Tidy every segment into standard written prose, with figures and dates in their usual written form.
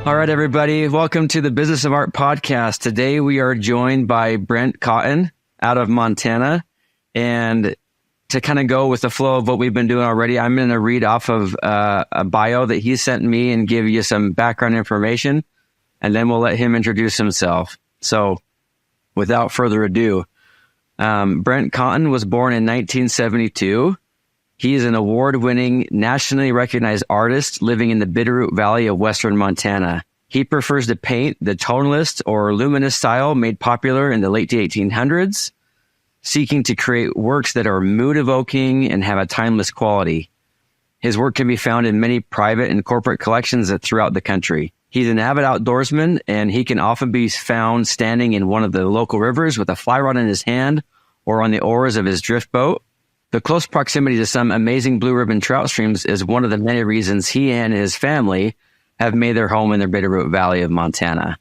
All right, everybody. Welcome to the Business of Art podcast. Today, we are joined by Brent Cotton out of Montana. And to kind of go with the flow of what we've been doing already, I'm going to read off of a bio that he sent me and give you some background information. And then we'll let him introduce himself. So without further ado, Brent Cotton was born in 1972. He is an award-winning, nationally recognized artist living in the Bitterroot Valley of western Montana. He prefers to paint the tonalist or luminous style made popular in the late 1800s, seeking to create works that are mood-evoking and have a timeless quality. His work can be found in many private and corporate collections throughout the country. He's an avid outdoorsman, and he can often be found standing in one of the local rivers with a fly rod in his hand or on the oars of his drift boat. The close proximity to some amazing blue ribbon trout streams is one of the many reasons he and his family have made their home in the Bitterroot Valley of Montana.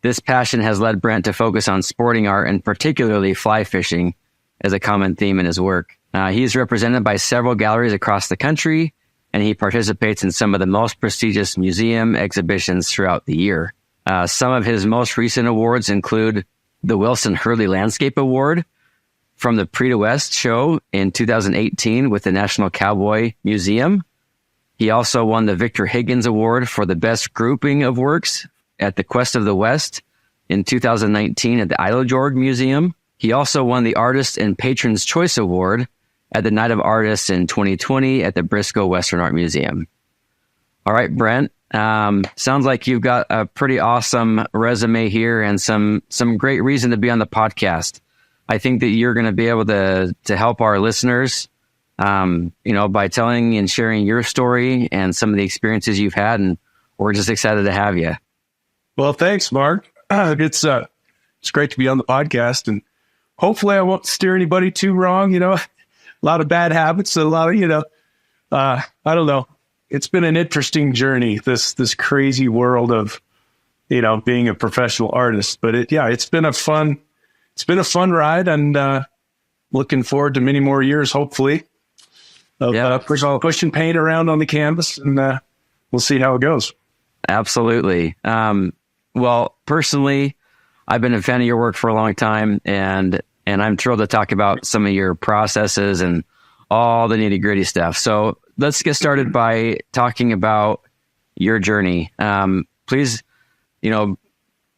This passion has led Brent to focus on sporting art and particularly fly fishing as a common theme in his work. He is represented by several galleries across the country, and he participates in some of the most prestigious museum exhibitions throughout the year. Some of his most recent awards include the Wilson Hurley Landscape Award from the Prix de West show in 2018 with the National Cowboy Museum. He also won the Victor Higgins Award for the best grouping of works at the Quest of the West in 2019 at the Eilojord Museum. He also won the Artist and Patron's Choice Award at the Night of Artists in 2020 at the Briscoe Western Art Museum. All right, Brent, sounds like you've got a pretty awesome resume here and some great reason to be on the podcast. I think that you're going to be able to help our listeners, by telling and sharing your story and some of the experiences you've had. And we're just excited to have you. Well, thanks, Mark. It's great to be on the podcast, and hopefully I won't steer anybody too wrong. A lot of bad habits, a lot of, I don't know. It's been an interesting journey, this crazy world of, being a professional artist. But it's been a fun ride, and looking forward to many more years, hopefully, of pushing paint around on the canvas, and we'll see how it goes. Absolutely. Well, personally, I've been a fan of your work for a long time, and I'm thrilled to talk about some of your processes and all the nitty gritty stuff. So let's get started by talking about your journey. Please,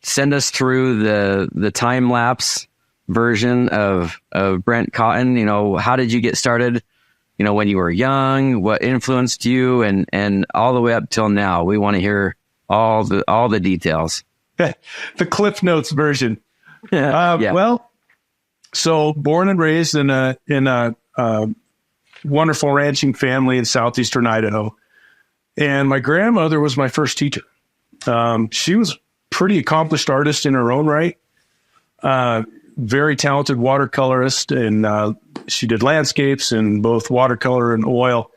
send us through the time lapse version of Brent Cotton. How did you get started? When you were young, what influenced you, and all the way up till now. We want to hear all the details. The Cliff Notes version. Yeah. Well, so born and raised in a wonderful ranching family in southeastern Idaho, and my grandmother was my first teacher. She was a pretty accomplished artist in her own right. Very talented watercolorist, and she did landscapes in both watercolor and oil.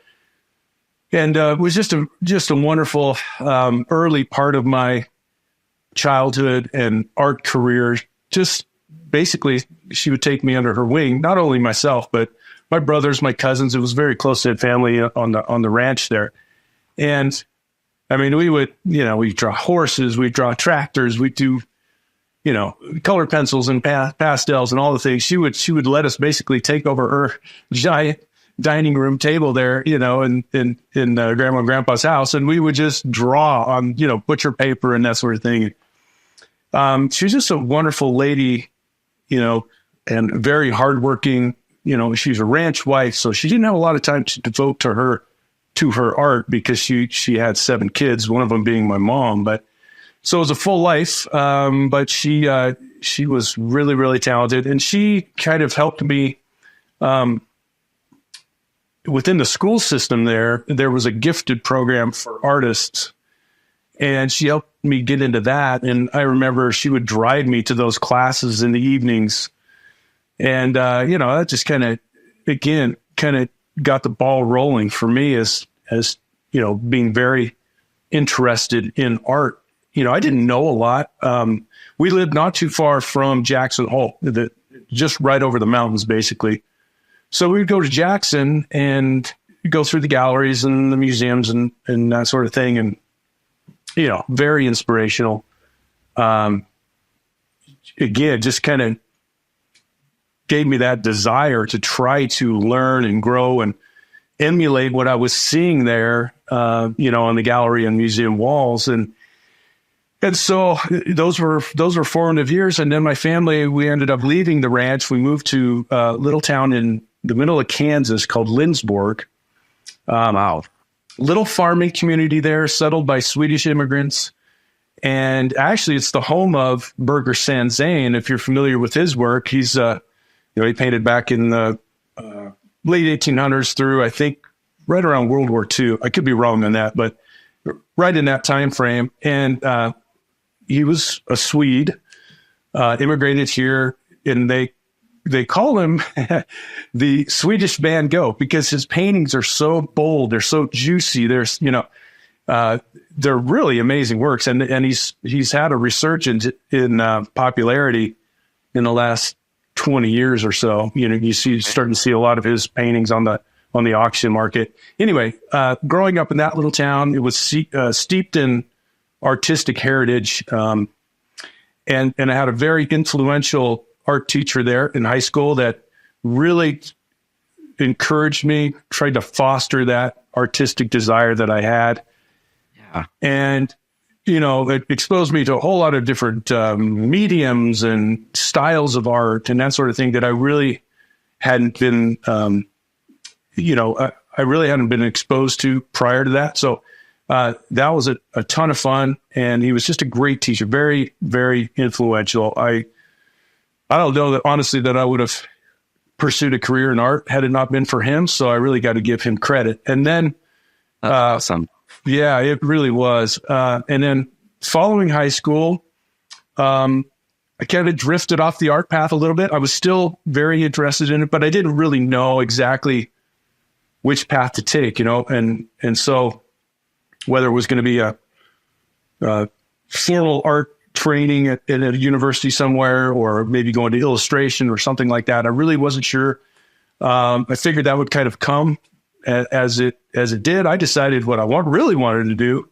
And it was just a wonderful early part of my childhood and art career. Just basically, she would take me under her wing, not only myself, but my brothers, my cousins. It was a very close-knit family on the ranch there. And I mean, we'd draw horses, we'd draw tractors, we'd do, color pencils and pastels and all the things. She would let us basically take over her giant dining room table there, in Grandma and Grandpa's house. And we would just draw on, butcher paper and that sort of thing. She was just a wonderful lady, and very hardworking. She's a ranch wife, so she didn't have a lot of time to devote to her art because she had 7 kids, one of them being my mom. But so it was a full life. But she was really, really talented, and she kind of helped me. Within the school system there was a gifted program for artists, and she helped me get into that. And I remember she would drive me to those classes in the evenings. And, that just kind of got the ball rolling for me as being very interested in art. I didn't know a lot. We lived not too far from Jackson Hole, just right over the mountains, basically. So we'd go to Jackson and go through the galleries and the museums and that sort of thing. And very inspirational. Again, just kind of gave me that desire to try to learn and grow and emulate what I was seeing there, on the gallery and museum walls. And so those were formative years. And then my family, we ended up leaving the ranch. We moved to a little town in the middle of Kansas called Lindsborg. Wow. Little farming community there, settled by Swedish immigrants. And actually, it's the home of Birger Sanzane. If you're familiar with his work, he's, he painted back in the late 1800s through, I think, right around World War II. I could be wrong on that, but right in that time frame. And he was a Swede, immigrated here, and they call him the Swedish Van Gogh because his paintings are so bold, they're so juicy. There's, they're really amazing works, and he's had a resurgence in popularity in the last 20 years or so. Starting to see a lot of his paintings on the auction market. Anyway, growing up in that little town, it was steeped in artistic heritage, and I had a very influential art teacher there in high school that really encouraged me, tried to foster that artistic desire that I had. And, it exposed me to a whole lot of different mediums and styles of art and that sort of thing that I really hadn't been, I really hadn't been exposed to prior to that. So that was a ton of fun. And he was just a great teacher, very, very influential. I don't know that, honestly, that I would have pursued a career in art had it not been for him. So I really got to give him credit. And then, that's awesome. Yeah, it really was. And then following high school, I kind of drifted off the art path a little bit. I was still very interested in it, but I didn't really know exactly which path to take, and so whether it was going to be a formal art training at a university somewhere, or maybe going to illustration or something like that, I really wasn't sure. I figured that would kind of come as it did. I decided what I really wanted to do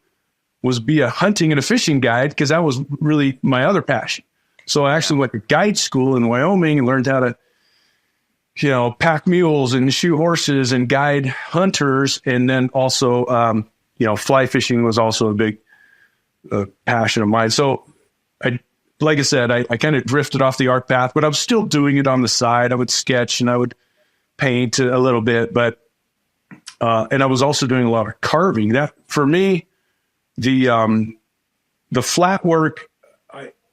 was be a hunting and a fishing guide, because that was really my other passion. So I actually went to guide school in Wyoming and learned how to, pack mules and shoe horses and guide hunters. And then also, fly fishing was also a big passion of mine. So like I said, I kind of drifted off the art path, but I was still doing it on the side. I would sketch and I would paint a little bit, but and I was also doing a lot of carving. That, for me, the flat work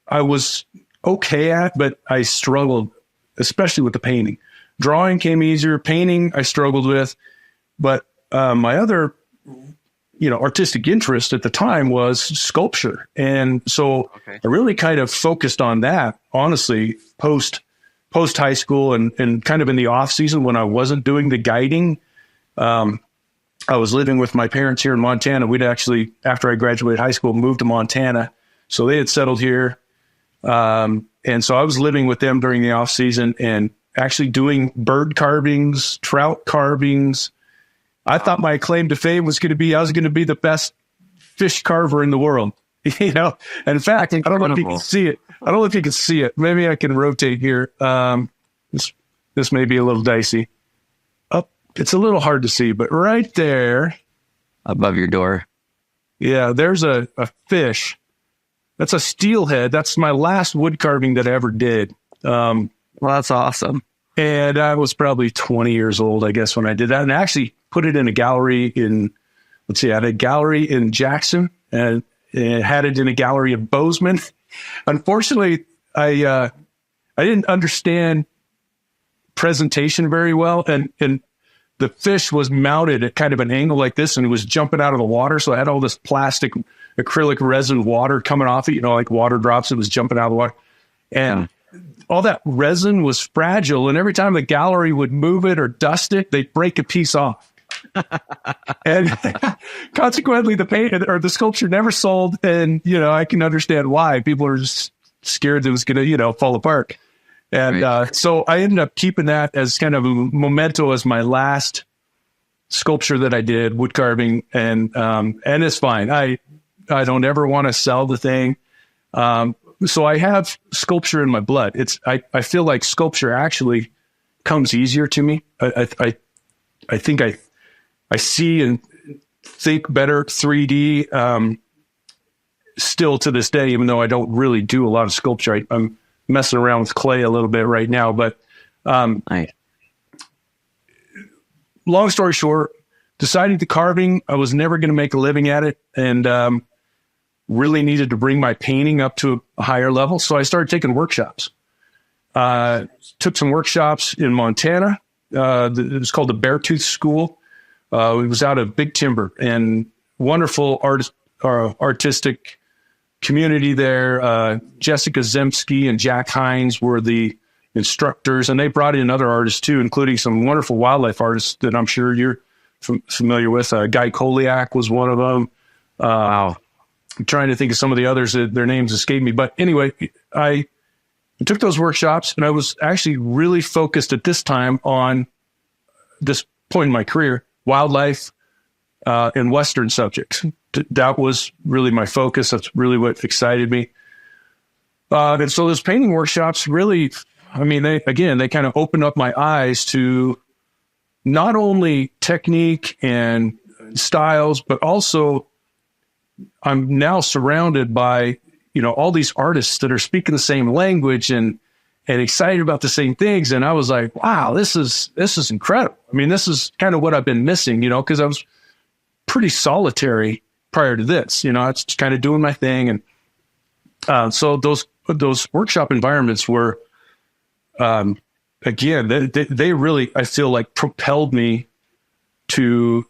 I was okay at, but I struggled, especially with the painting. Drawing came easier. Painting I struggled with, but my other, artistic interest at the time was sculpture, and so I really kind of focused on that. Honestly, post high school and kind of in the off season when I wasn't doing the guiding. I was living with my parents here in Montana. We'd actually, after I graduated high school, moved to Montana. So they had settled here. And so I was living with them during the off season and actually doing bird carvings, trout carvings. I thought my claim to fame was going to be, I was going to be the best fish carver in the world. And in fact, I don't know if you can see it. I don't know if you can see it. Maybe I can rotate here. This may be a little dicey. It's a little hard to see, but right there, above your door. Yeah, there's a fish. That's a steelhead. That's my last wood carving that I ever did. Well, that's awesome. And I was probably 20 years old, I guess, when I did that. And I actually put it in a gallery I had a gallery in Jackson and had it in a gallery in Bozeman. Unfortunately, I didn't understand presentation very well. And the fish was mounted at kind of an angle like this, and it was jumping out of the water. So I had all this plastic acrylic resin water coming off it, like water drops. It was jumping out of the water. And all that resin was fragile. And every time the gallery would move it or dust it, they'd break a piece off. And consequently, the paint or the sculpture never sold. And, I can understand why. People are just scared that it was going to, fall apart. And so I ended up keeping that as kind of a memento as my last sculpture that I did, wood carving, and it's fine. I don't ever want to sell the thing. So I have sculpture in my blood. I feel like sculpture actually comes easier to me. I think I see and think better 3D still to this day, even though I don't really do a lot of sculpture. I'm messing around with clay a little bit right now, but Nice. long story short, deciding to carving, I was never going to make a living at it, and really needed to bring my painting up to a higher level. So I started taking workshops. Took some workshops in Montana. It was called the Beartooth School. It was out of Big Timber, and wonderful artistic community there. Jessica Zemsky and Jack Hines were the instructors, and they brought in other artists too, including some wonderful wildlife artists that I'm sure you're familiar with. Guy Koliak was one of them. Wow. I'm trying to think of some of the others that their names escape me. But anyway, I took those workshops, and I was actually really focused at this time on this point in my career, wildlife and Western subjects. That was really my focus. That's really what excited me. And so those painting workshops really, I mean, they kind of opened up my eyes to not only technique and styles, but also I'm now surrounded by, all these artists that are speaking the same language and excited about the same things. And I was like, wow, this is incredible. I mean, this is kind of what I've been missing, because I was pretty solitary prior to this, I was just kind of doing my thing. And so those workshop environments were, again, they really, I feel like, propelled me to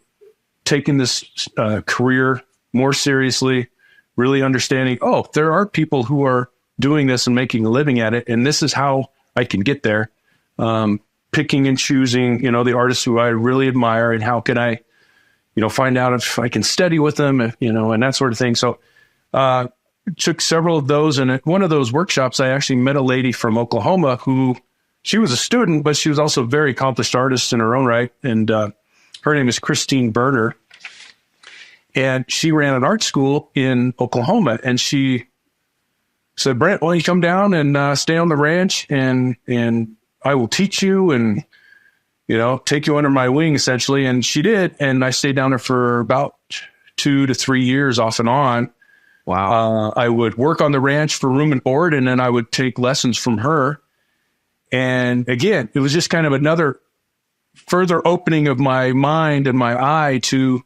taking this career more seriously, really understanding, there are people who are doing this and making a living at it, and this is how I can get there. Picking and choosing, the artists who I really admire, and how can I, find out if I can study with them, and that sort of thing. So, took several of those, and at one of those workshops, I actually met a lady from Oklahoma who, she was a student, but she was also a very accomplished artist in her own right. And her name is Christine Berner. And she ran an art school in Oklahoma. And she said, Brent, why don't you come down and stay on the ranch, and I will teach you and, take you under my wing, essentially. And she did. And I stayed down there for about 2 to 3 years off and on. Wow. I would work on the ranch for room and board, and then I would take lessons from her. And again, it was just kind of another further opening of my mind and my eye to,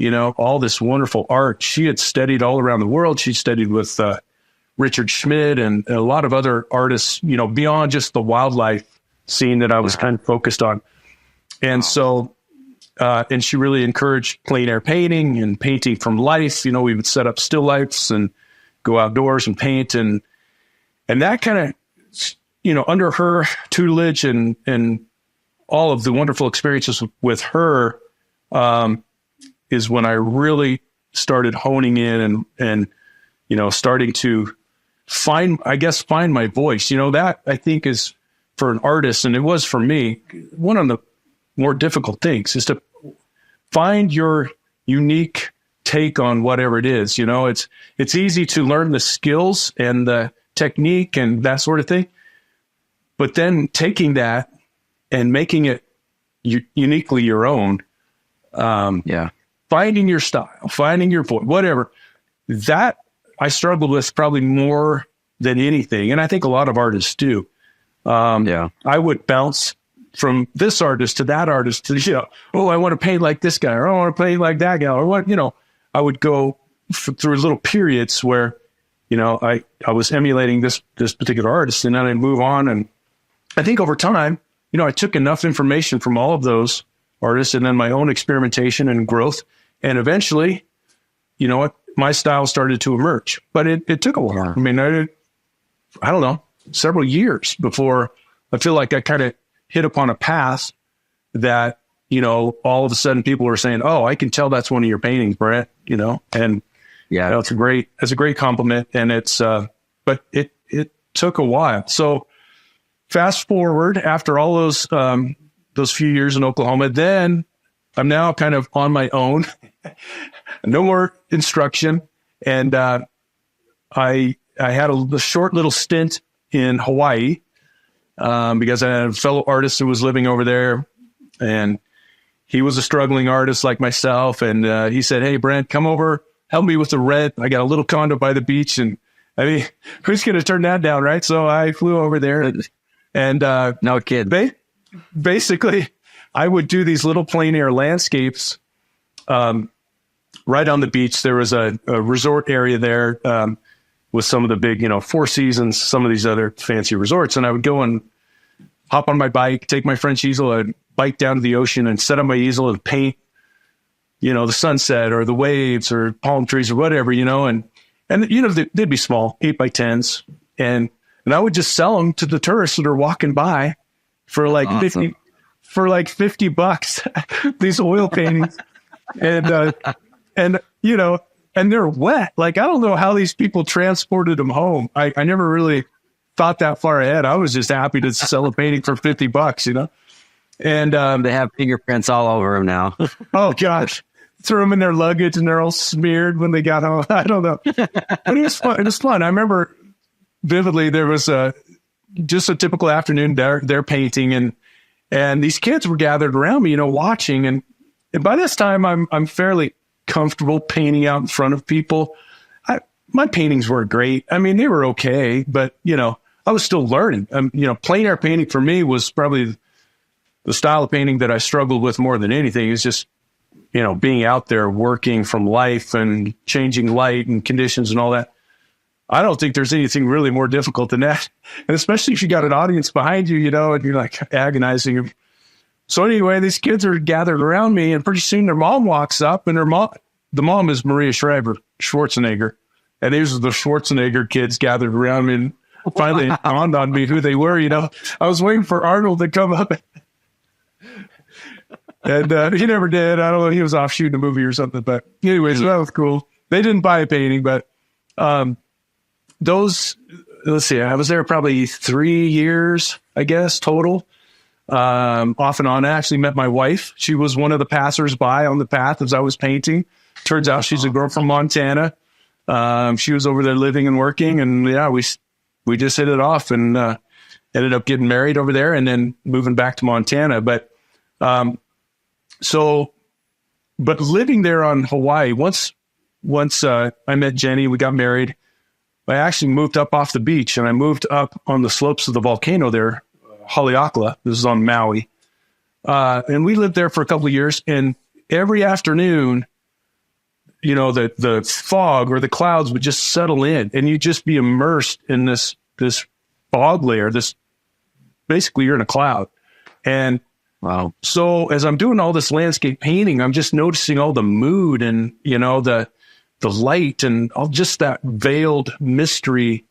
all this wonderful art. She had studied all around the world. She studied with Richard Schmid and a lot of other artists, beyond just the wildlife scene that I was kind of focused on. And so, and she really encouraged plein air painting and painting from life. We would set up still lifes and go outdoors and paint. And that kind of, under her tutelage and all of the wonderful experiences with her, is when I really started honing in and starting to find my voice. That I think is, for an artist, and it was for me, one of the more difficult things is to find your unique take on whatever it is. It's easy to learn the skills and the technique and that sort of thing, but then taking that and making it uniquely your own, finding your style, finding your voice, whatever, that I struggled with probably more than anything. And I think a lot of artists do. I would bounce from this artist to that artist to, I want to paint like this guy, or I want to paint like that guy, or what, I would go through little periods where, I was emulating this particular artist, and then I'd move on. And I think over time, I took enough information from all of those artists, and then my own experimentation and growth. And eventually, my style started to emerge, but it took a while. I mean, I don't know, several years before I feel like I kind of hit upon a path that, all of a sudden people were saying, oh, I can tell that's one of your paintings, Brent, and it's a great compliment. And it's, but it took a while. So fast forward after all those few years in Oklahoma, then I'm now kind of on my own, no more instruction. And I had a short little stint in Hawaii because I had a fellow artist who was living over there, and he was a struggling artist like myself. And he said, "Hey, Brent, come over, help me with the rent. I got a little condo by the beach." And I mean, who's going to turn that down, right? So I flew over there, and no kid. Basically, I would do these little plein air landscapes right on the beach. There was a resort area there with some of the big, Four Seasons, some of these other fancy resorts. And I would go and hop on my bike, take my French easel, and bike down to the ocean and set up my easel and paint, the sunset or the waves or palm trees or whatever, and they'd be small, 8x10s. And I would just sell them to the tourists that are walking by for like awesome. $50, these oil paintings. And they're wet. Like, I don't know how these people transported them home. I never really thought that far ahead. I was just happy to sell a painting for $50, And they have fingerprints all over them now. Oh gosh, threw them in their luggage and they're all smeared when they got home. I don't know, but it was fun. It was fun. I remember vividly. There was just a typical afternoon. They're painting, and these kids were gathered around me, watching. And by this time, I'm fairly comfortable painting out in front of people. My paintings were great. I mean, they were okay, but I was still learning. Plein air painting for me was probably the style of painting that I struggled with more than anything. Is just being out there working from life and changing light and conditions and all that. I don't think there's anything really more difficult than that. And especially if you got an audience behind you, and you're like agonizing. So anyway, these kids are gathered around me, and pretty soon their mom walks up, and the mom is Maria Schwarzenegger. And these are the Schwarzenegger kids gathered around me, and finally it dawned on me who they were. I was waiting for Arnold to come up, and he never did. I don't know. He was off shooting a movie or something. But anyways, that was cool. They didn't buy a painting, but let's see, I was there probably 3 years, I guess, total. Off and on. I actually met my wife. She was one of the passersby on the path as I was painting. Turns out she's a girl from Montana. She was over there living and working, and we just hit it off and ended up getting married over there and then moving back to Montana. But living there on Hawaii, once I met Jenny, we got married. I actually moved up off the beach, and I moved up on the slopes of the volcano there, Haleakala. This is on Maui. And we lived there for a couple of years, and every afternoon, the fog or the clouds would just settle in, and you'd just be immersed in this fog layer. Basically you're in a cloud. And wow. So as I'm doing all this landscape painting, I'm just noticing all the mood and, the light and all just that veiled mystery,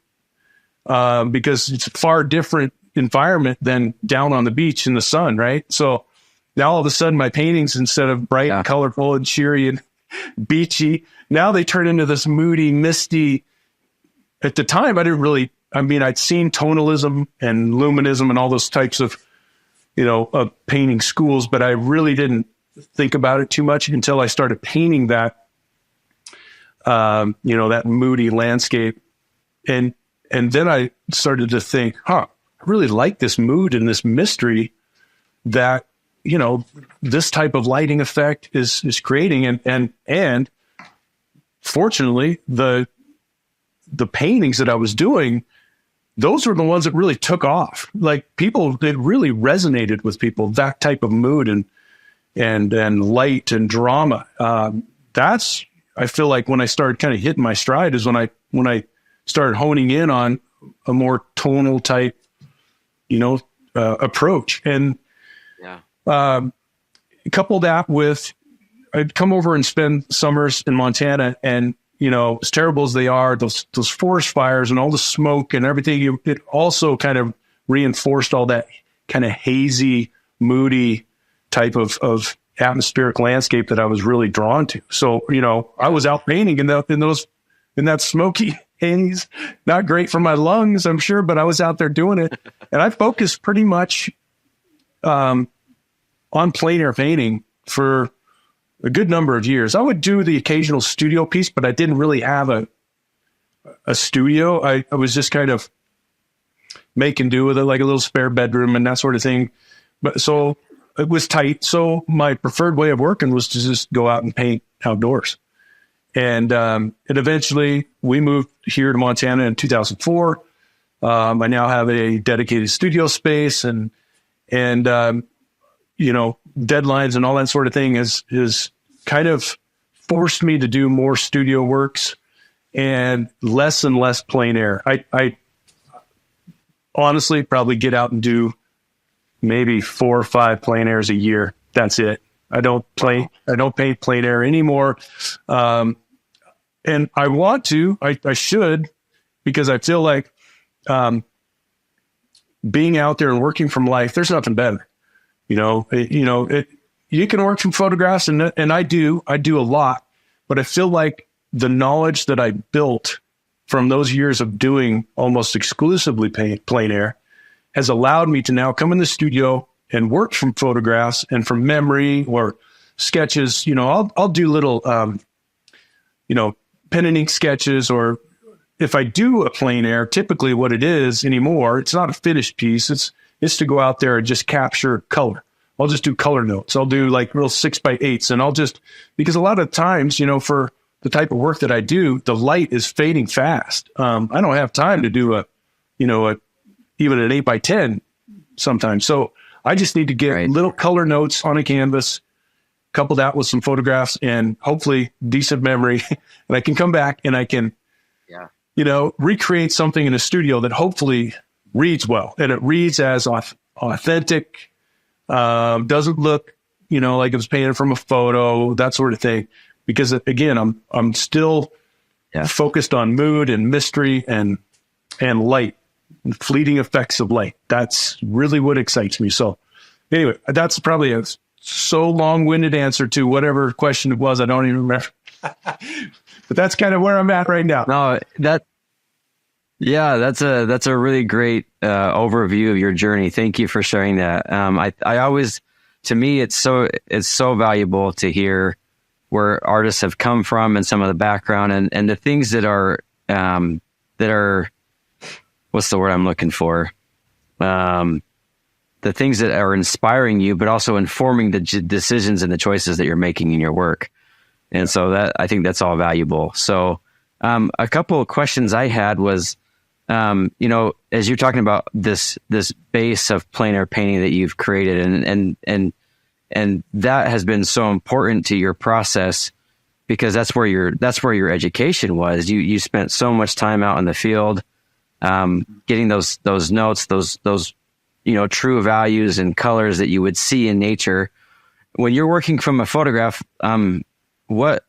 because it's a far different environment than down on the beach in the sun, right? So now all of a sudden my paintings, instead of bright and colorful and cheery and beachy, now they turn into this moody, misty. At the time, I'd seen tonalism and luminism and all those types of, painting schools, but I really didn't think about it too much until I started painting that, that moody landscape. And then I started to think, I really like this mood and this mystery that, this type of lighting effect is creating. And fortunately, the paintings that I was doing, those were the ones that really took off. Like it really resonated with people, that type of mood and light and drama. I feel like when I started kind of hitting my stride is when I started honing in on a more tonal type, approach. And couple that with, I'd come over and spend summers in Montana, and as terrible as they are, those forest fires and all the smoke and everything, it also kind of reinforced all that kind of hazy, moody type of atmospheric landscape that I was really drawn to. So, I was out painting in that smoky haze. Not great for my lungs, I'm sure, but I was out there doing it. And I focused pretty much on plein air painting for a good number of years. I would do the occasional studio piece, but I didn't really have a studio. I was just kind of making do with it, like a little spare bedroom and that sort of thing. But so it was tight. So my preferred way of working was to just go out and paint outdoors. And eventually we moved here to Montana in 2004. I now have a dedicated studio space and you know, deadlines and all that sort of thing is kind of forced me to do more studio works and less plein air. I honestly probably get out and do maybe 4 or 5 plein airs a year. That's it. I don't paint plein air anymore. And I want to, I should, because I feel like, being out there and working from life, there's nothing better. You can work from photographs and I do a lot, but I feel like the knowledge that I built from those years of doing almost exclusively plein air has allowed me to now come in the studio and work from photographs and from memory or sketches. You know, I'll do little, pen and ink sketches, or if I do a plein air, typically what it is anymore, it's not a finished piece. It's to go out there and just capture color. I'll just do color notes. I'll do like real 6x8s, and because a lot of times, for the type of work that I do, the light is fading fast. I don't have time to do even an 8x10 sometimes. So I just need to get little color notes on a canvas, couple that with some photographs and hopefully decent memory. And I can come back and I can, recreate something in a studio that hopefully reads well, and it reads as authentic, doesn't look, like it was painted from a photo, that sort of thing. Because again, I'm still focused on mood and mystery and light, and fleeting effects of light. That's really what excites me. So anyway, that's probably a so long-winded answer to whatever question it was. I don't even remember. But that's kind of where I'm at right now. No, that's a really great overview of your journey. Thank you for sharing that. I always, to me, it's so valuable to hear where artists have come from and some of the background and the things that are what's the word I'm looking for? The things that are inspiring you, but also informing the decisions and the choices that you're making in your work. And so I think that's all valuable. So, a couple of questions I had was, as you're talking about this base of plein air painting that you've created, and that has been so important to your process because that's where your education was. You spent so much time out in the field, getting those notes, those true values and colors that you would see in nature. When you're working from a photograph, what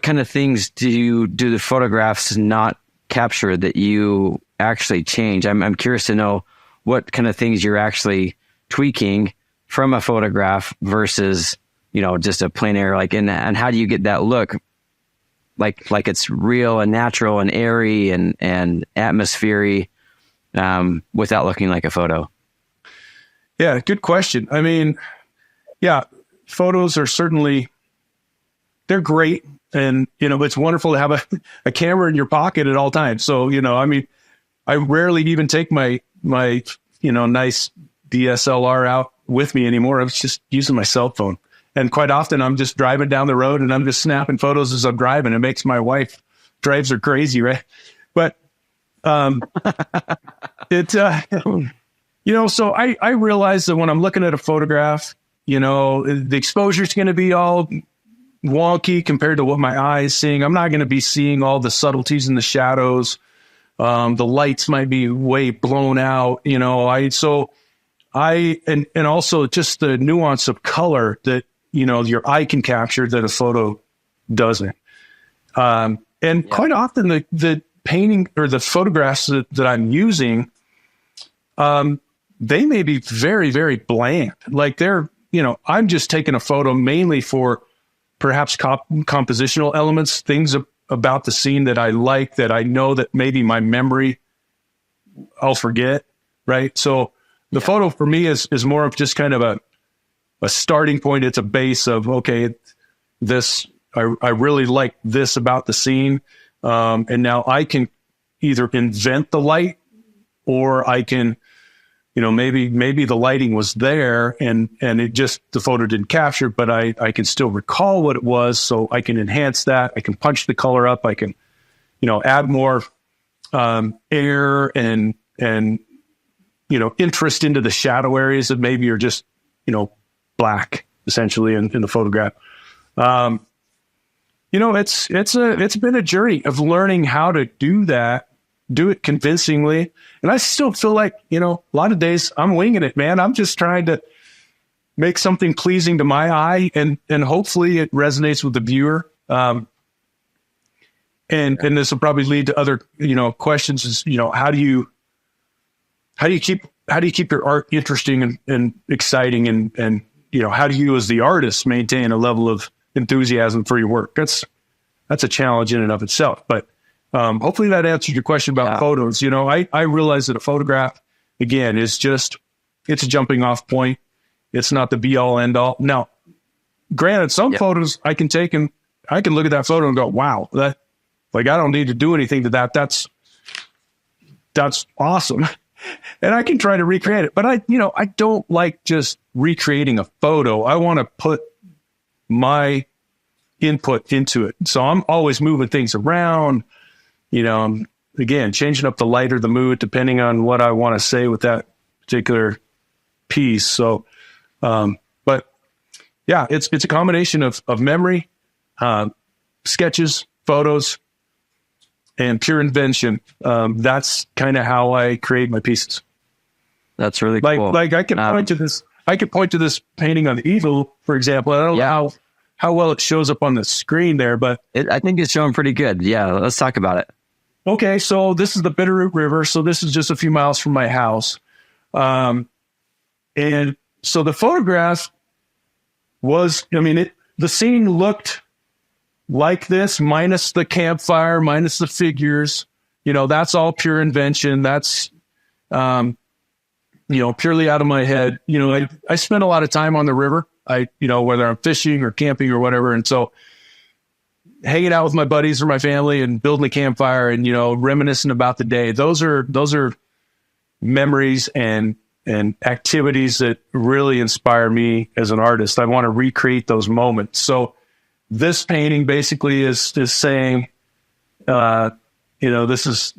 kind of things do the photographs not capture that you actually change? I'm curious to know what kind of things you're actually tweaking from a photograph versus, just a plein air, and how do you get that look like it's real and natural and airy and atmospheric, without looking like a photo? Yeah, good question. I mean, photos are certainly, they're great. And, it's wonderful to have a camera in your pocket at all times. So, I rarely even take my nice DSLR out with me anymore. I was just using my cell phone. And quite often I'm just driving down the road and I'm just snapping photos as I'm driving. It makes my wife, drives her crazy, right? But, so I realize that when I'm looking at a photograph, the exposure is going to be all wonky compared to what my eye is seeing. I'm not going to be seeing all the subtleties in the shadows. The lights might be way blown out, and also just the nuance of color that, your eye can capture that a photo doesn't. Quite often the painting or the photographs that I'm using, they may be very, very bland. Like they're, I'm just taking a photo mainly for perhaps compositional elements, things about the scene that I like, that I know that maybe my memory, I'll forget, right? So the photo for me is more of just kind of a starting point. It's a base of, okay, I really like this about the scene. And now I can either invent the light, or I can, maybe the lighting was there and it just, the photo didn't capture, but I can still recall what it was. So I can enhance that. I can punch the color up. I can, add more, air and, interest into the shadow areas that maybe are just, black essentially in the photograph. It's been a journey of learning how to do that, do it convincingly. And I still feel like, a lot of days I'm winging it, man. I'm just trying to make something pleasing to my eye, and hopefully it resonates with the viewer. And this will probably lead to other, questions is, how do you keep your art interesting and exciting, and how do you as the artist maintain a level of enthusiasm for your work? That's a challenge in and of itself. But hopefully that answered your question about photos. I realize that a photograph, again, is just, it's a jumping off point. It's not the be all end all. Now, granted, some photos I can take and I can look at that photo and go, wow, I don't need to do anything to that. That's awesome. And I can try to recreate it, but I don't like just recreating a photo. I want to put my input into it. So I'm always moving things around, again, changing up the light or the mood, depending on what I want to say with that particular piece. So, but yeah, it's a combination of memory, sketches, photos, and pure invention. That's kind of how I create my pieces. That's really cool. Like I could point to this. I could point to this painting on the eagle, for example. I don't know how well it shows up on the screen there, but I think it's showing pretty good. Yeah, let's talk about it. Okay, so this is the Bitterroot River. So this is just a few miles from my house, and so the photograph was. The scene looked like this, minus the campfire, minus the figures. That's all pure invention. That's purely out of my head. I spend a lot of time on the river. Whether I'm fishing or camping or whatever. And so hanging out with my buddies or my family and building a campfire and, reminiscing about the day. Those are memories and activities that really inspire me as an artist. I want to recreate those moments. So this painting basically is saying, this is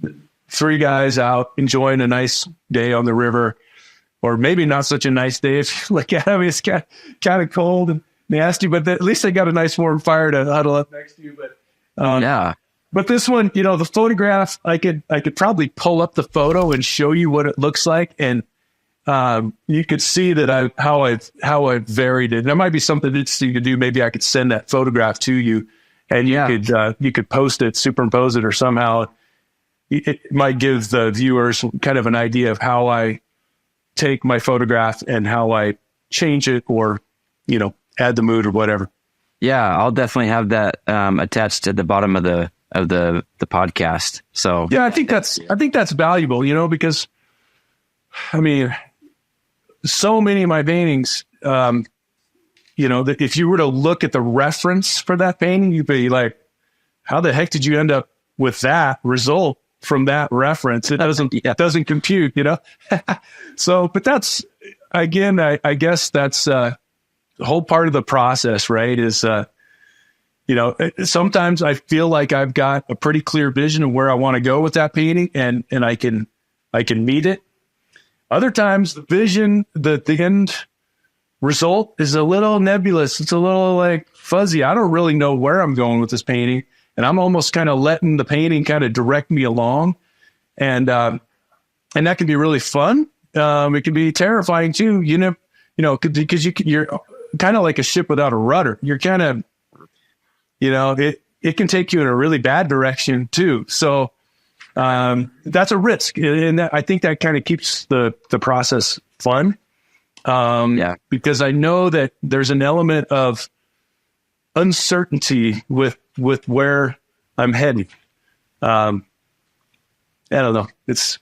three guys out enjoying a nice day on the river. Or maybe not such a nice day if you look at it. It's kind of cold and nasty, but at least they got a nice warm fire to huddle up next to you. But But this one, the photograph, I could probably pull up the photo and show you what it looks like, and you could see that how I've varied it. That might be something interesting to do. Maybe I could send that photograph to you, and you could post it, superimpose it, or somehow it might give the viewers kind of an idea of how I take my photograph and how I change it, or, add the mood or whatever. Yeah, I'll definitely have that attached at the bottom of the podcast. So yeah, I think that's valuable, because so many of my paintings, that if you were to look at the reference for that painting, you'd be like, how the heck did you end up with that result from that reference? It doesn't compute, So, but that's, again, I guess that's the whole part of the process, right? Is, sometimes I feel like I've got a pretty clear vision of where I want to go with that painting, and I can meet it. Other times the vision, the end result is a little nebulous. It's a little fuzzy. I don't really know where I'm going with this painting, and I'm almost kind of letting the painting kind of direct me along. And that can be really fun. It can be terrifying too, because you're kind of like a ship without a rudder. You're kind of, it can take you in a really bad direction too. So, that's a risk. And I think that kind of keeps the process fun. Because I know that there's an element of uncertainty with where I'm heading. I don't know. It's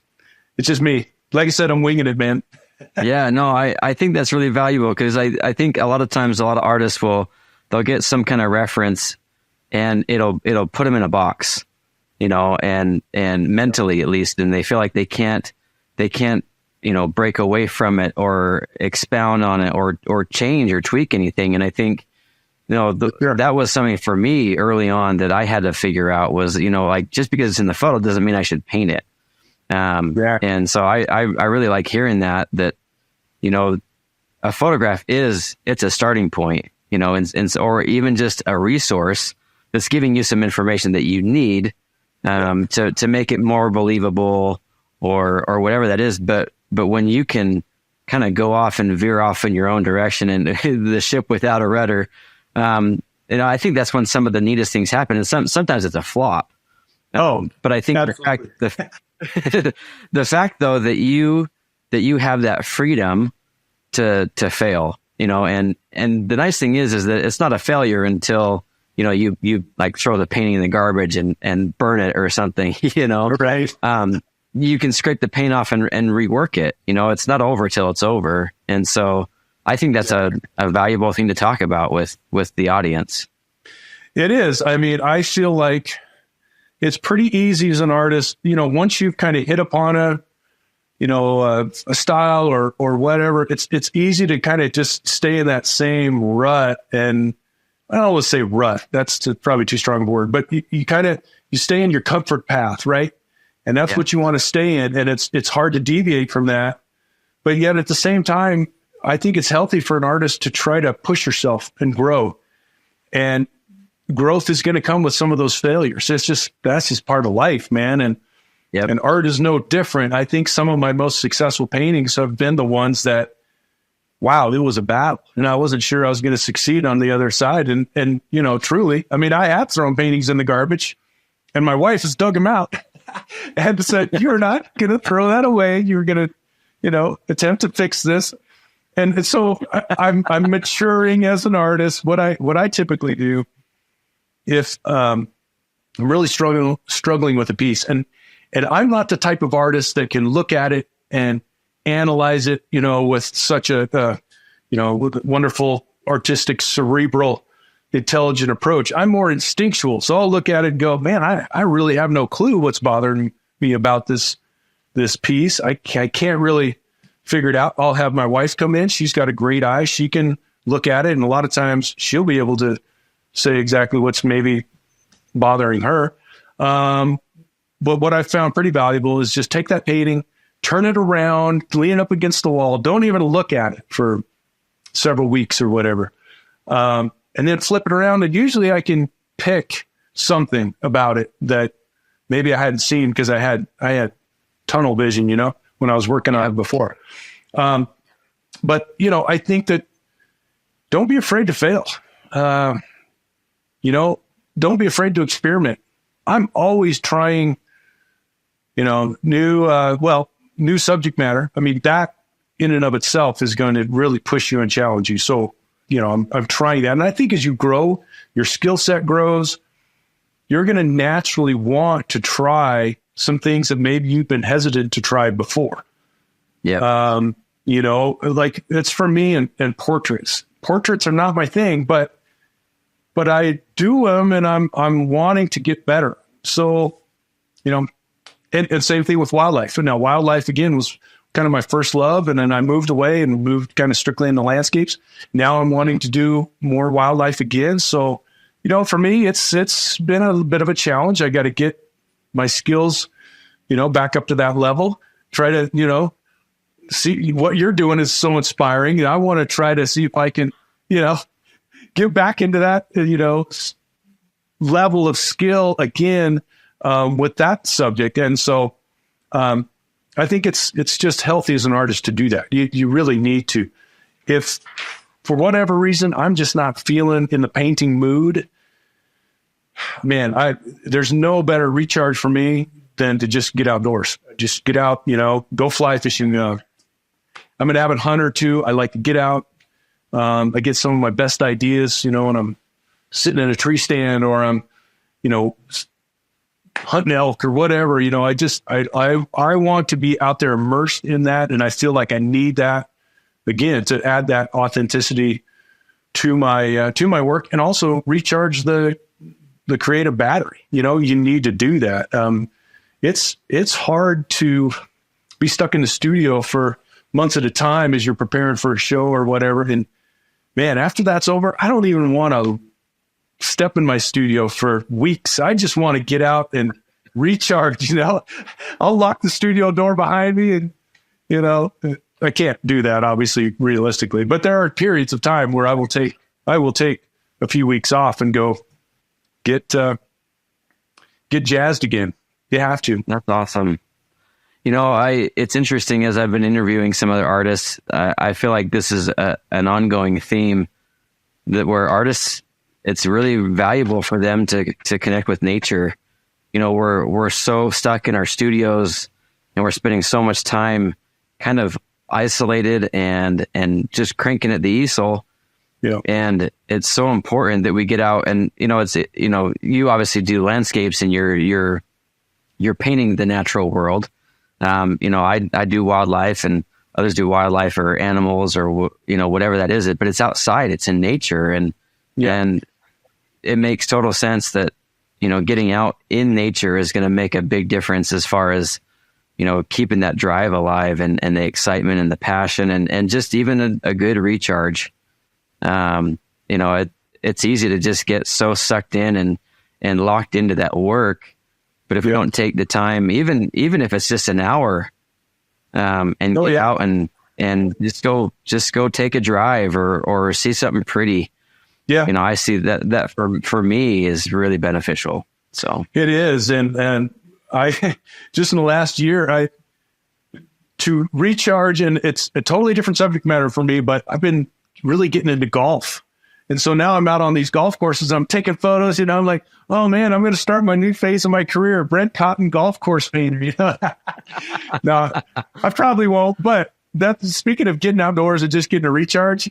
just me. Like I said, I'm winging it, man. Yeah, no, I think that's really valuable, because I think a lot of times a lot of artists will they'll get some kind of reference, and it'll put them in a box, and mentally at least, and they feel like they can't break away from it or expound on it or change or tweak anything. And I think, that was something for me early on that I had to figure out was, like, just because it's in the photo doesn't mean I should paint it. And so I really like hearing that, a photograph it's a starting point, or even just a resource that's giving you some information that you need, to make it more believable or whatever that is. But when you can kind of go off and veer off in your own direction and the ship without a rudder, I think that's when some of the neatest things happen. And sometimes it's a flop. But I think the fact though that you have that freedom to fail, and the nice thing is that it's not a failure until, you like throw the painting in the garbage and burn it or something, Right. You can scrape the paint off and rework it. It's not over till it's over. And so I think that's a valuable thing to talk about with the audience. It is. I mean, I feel like it's pretty easy as an artist, once you've kind of hit upon a style or whatever, it's easy to kind of just stay in that same rut. And I don't always say rut, that's probably too strong a word, but you stay in your comfort path, right? And that's what you want to stay in. And it's hard to deviate from that. But yet at the same time, I think it's healthy for an artist to try to push yourself and grow. And growth is going to come with some of those failures. That's just part of life, man. And art is no different. I think some of my most successful paintings have been the ones that, wow, it was a battle, and I wasn't sure I was going to succeed on the other side. And truly, I mean, I have thrown paintings in the garbage, and my wife has dug them out and said, "You're not going to throw that away. You're going to, attempt to fix this." And so I'm maturing as an artist. What I typically do, if I'm really struggling with a piece, and I'm not the type of artist that can look at it and analyze it, with such a wonderful artistic, cerebral, intelligent approach. I'm more instinctual. So I'll look at it and go, man, I really have no clue what's bothering me about this piece. I can't really figure it out. I'll have my wife come in. She's got a great eye. She can look at it, and a lot of times she'll be able to say exactly what's maybe bothering her. But what I found pretty valuable is just take that painting, turn it around, lean it up against the wall. Don't even look at it for several weeks or whatever. And then flip it around. And usually I can pick something about it that maybe I hadn't seen because I had tunnel vision, when I was working on it before. But I think that don't be afraid to fail. Don't be afraid to experiment. I'm always trying, new subject matter. I mean, that in and of itself is going to really push you and challenge you. So, I'm trying that. And I think as you grow, your skill set grows, you're going to naturally want to try some things that maybe you've been hesitant to try before. Yeah. Like it's for me and portraits. Portraits are not my thing, but I do them and I'm wanting to get better. So, and same thing with wildlife. And now wildlife again was kind of my first love. And then I moved away and moved kind of strictly into landscapes. Now I'm wanting to do more wildlife again. So, for me, it's been a bit of a challenge. I got to get my skills, back up to that level, try to, see what you're doing is so inspiring. I want to try to see if I can, get back into that, level of skill again, with that subject. And so, I think it's just healthy as an artist to do that. You really need to. If for whatever reason, I'm just not feeling in the painting mood, man, there's no better recharge for me than to just get outdoors. Just get out, go fly fishing. I'm an avid hunter too. I like to get out. I get some of my best ideas, when I'm sitting in a tree stand or I'm, hunting elk or whatever, I want to be out there immersed in that. And I feel like I need that again to add that authenticity to my work, and also recharge the creative battery. You need to do that. It's hard to be stuck in the studio for months at a time as you're preparing for a show or whatever. And man, after that's over, I don't even want to step in my studio for weeks. I just want to get out and recharge. I'll lock the studio door behind me, and I can't do that, obviously, realistically, but there are periods of time where I will take a few weeks off and go get jazzed again. You have to. That's awesome. It's interesting, as I've been interviewing some other artists, I feel like this is an ongoing theme where artists, it's really valuable for them to connect with nature. We're so stuck in our studios, and we're spending so much time kind of isolated and just cranking at the easel. Yeah. And it's so important that we get out and, you obviously do landscapes, and you're painting the natural world. I do wildlife, and others do wildlife or animals or, whatever that is, but it's outside, it's in nature. And it makes total sense that, getting out in nature is going to make a big difference as far as, keeping that drive alive and the excitement and the passion and just even a good recharge. It's easy to just get so sucked in and locked into that work. But if we don't take the time, even if it's just an hour, and get out and just go take a drive or see something pretty. Yeah. I see that for me is really beneficial. So it is. And I just in the last year, to recharge, and it's a totally different subject matter for me, but I've been really getting into golf. And so now I'm out on these golf courses. I'm taking photos. I'm like, oh man, I'm going to start my new phase of my career, Brent Cotton golf course painter. No, I probably won't. But speaking of getting outdoors and just getting a recharge,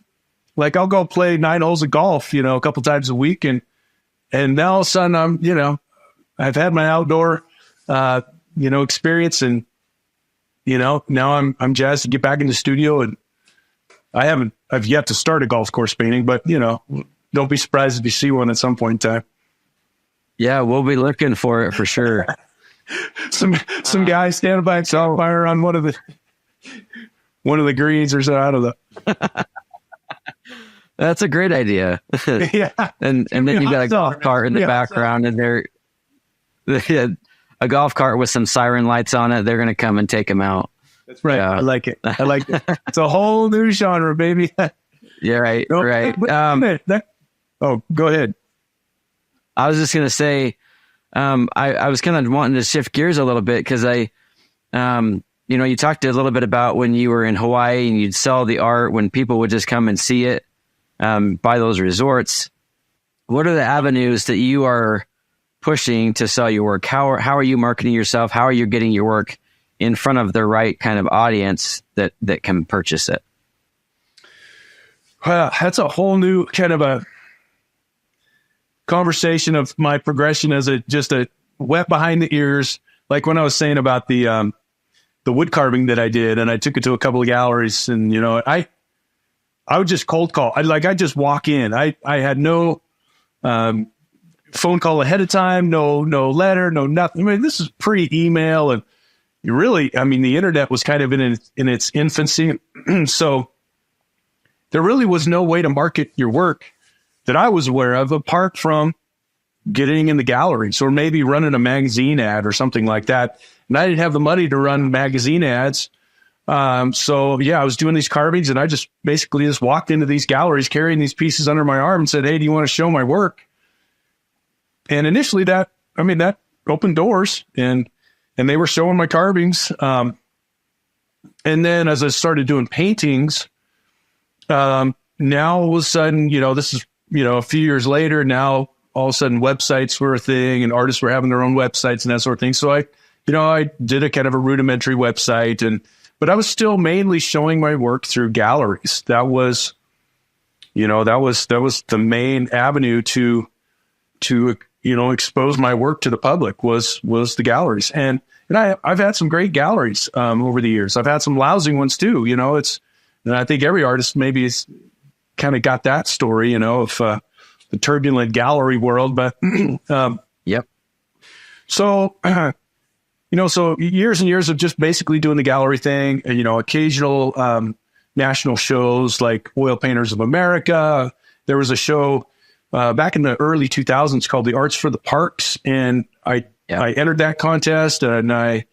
like I'll go play 9 holes of golf, a couple times a week, and now all of a sudden I've had my outdoor, experience, and now I'm jazzed to get back in the studio, and I've yet to start a golf course painting, but don't be surprised if you see one at some point in time. Yeah, we'll be looking for it for sure. some guy standing by himself fire on one of the greens or so. I don't know. That's a great idea. Yeah, and then you got a golf cart in the background, and a golf cart with some siren lights on it. They're going to come and take them out. That's right. Yeah. I like it. It's a whole new genre, baby. Yeah, right. No, right. Go ahead. I was just going to say, I was kind of wanting to shift gears a little bit because you talked a little bit about when you were in Hawaii and you'd sell the art when people would just come and see it by those resorts. What are the avenues that you are pushing to sell your work? How are you marketing yourself? How are you getting your work in front of the right kind of audience that can purchase it? That's a whole new kind of a conversation of my progression as just a wet behind the ears. Like when I was saying about the wood carving that I did, and I took it to a couple of galleries, and I would just cold call. I'd just walk in. I had no phone call ahead of time, no letter, no nothing. I mean, this is pre-email, and the internet was kind of in its infancy. So there really was no way to market your work that I was aware of, apart from getting in the galleries or maybe running a magazine ad or something like that. And I didn't have the money to run magazine ads. So I was doing these carvings, and I just basically just walked into these galleries carrying these pieces under my arm and said, hey, do you want to show my work? And initially that opened doors, and they were showing my carvings. And then as I started doing paintings, now all of a sudden, this is, a few years later, now all of a sudden websites were a thing, and artists were having their own websites and that sort of thing. So I did a kind of a rudimentary website, but I was still mainly showing my work through galleries. That was the main avenue to expose my work to the public was the galleries. And I've had some great galleries over the years. I've had some lousy ones too. And I think every artist maybe is kind of got that story, of the turbulent gallery world. But Yep. so, so years and years of just basically doing the gallery thing, and, occasional national shows like Oil Painters of America. There was a show back in the early 2000s called the Arts for the Parks, and I entered that contest, and I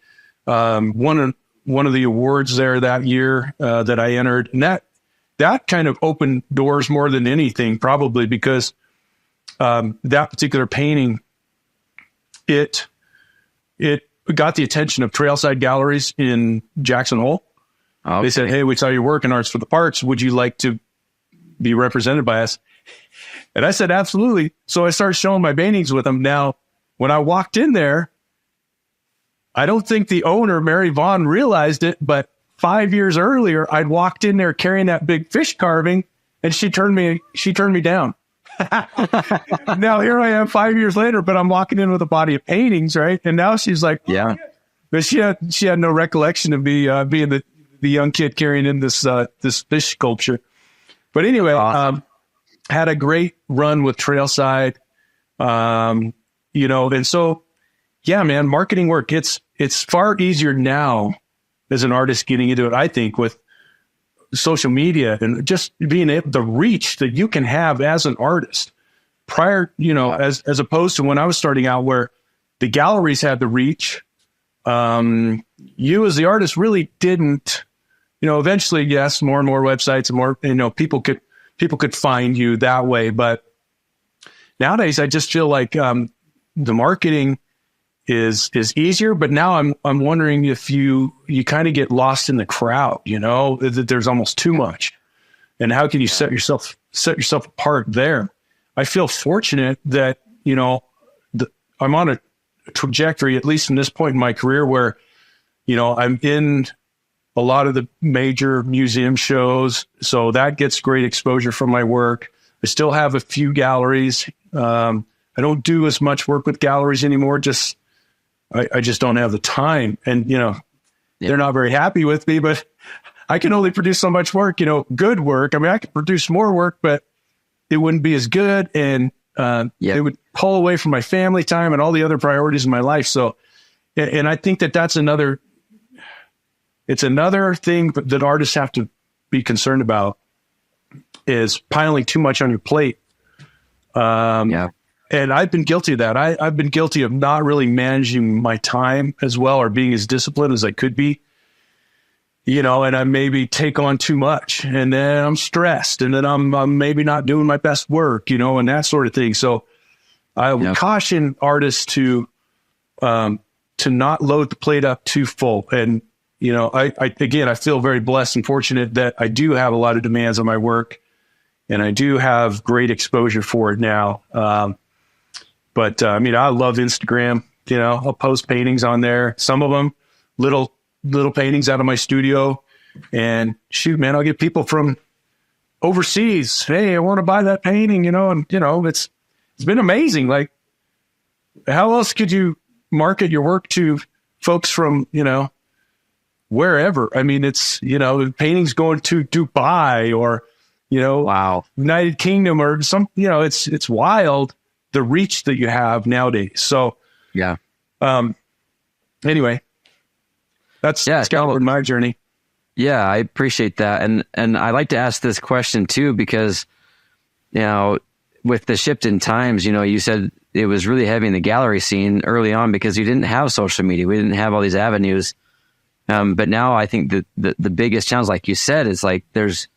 won one of the awards there that year that I entered, and that kind of opened doors more than anything, probably because that particular painting, it got the attention of trailside galleries in Jackson Hole. Okay. They said, "Hey, we saw your work in Arts for the Parks. Would you like to be represented by us?" And I said, "Absolutely." So I started showing my paintings with them. Now, when I walked in there, I don't think the owner, Mary Vaughn, realized it, but 5 years earlier, I'd walked in there carrying that big fish carving, and she turned me down. Now here I am 5 years later, but I'm walking in with a body of paintings, right? And now she's like, yeah. But she had no recollection of me being the young kid carrying in this fish sculpture. But anyway, awesome. Had a great run with Trailside, and so, yeah, man, marketing work, it's far easier now as an artist getting into it, I think, with social media and just being able to reach that you can have as an artist prior, as opposed to when I was starting out, where the galleries had the reach. You as the artist really didn't, eventually, yes, more and more websites and more, people could find you that way. But nowadays, I just feel like the marketing is easier. But now I'm wondering if you kind of get lost in the crowd, that there's almost too much. And how can you set yourself apart there? I feel fortunate that, I'm on a trajectory, at least from this point in my career, where, I'm in a lot of the major museum shows. So that gets great exposure from my work. I still have a few galleries. I don't do as much work with galleries anymore. I just don't have the time. And, they're not very happy with me, but I can only produce so much work, good work. I mean, I could produce more work, but it wouldn't be as good. And it would pull away from my family time and all the other priorities in my life. So, and I think that's another thing that artists have to be concerned about, is piling too much on your plate. And I've been guilty of that. I've been guilty of not really managing my time as well, or being as disciplined as I could be, and I maybe take on too much, and then I'm stressed, and then I'm maybe not doing my best work, and that sort of thing. So I would caution artists to not load the plate up too full. And, I feel very blessed and fortunate that I do have a lot of demands on my work, and I do have great exposure for it now. But I love Instagram. I'll post paintings on there. Some of them little paintings out of my studio, and shoot, man, I'll get people from overseas. Hey, I want to buy that painting, and it's been amazing. Like, how else could you market your work to folks from, wherever? I mean, it's, paintings going to Dubai or, wow, United Kingdom or some, it's wild, the reach that you have nowadays. So, yeah. Anyway, that's kind of my journey. Yeah, I appreciate that. And I like to ask this question too, because, with the shift in times, you said it was really heavy in the gallery scene early on because you didn't have social media. We didn't have all these avenues. But now I think the biggest challenge, like you said, is like there's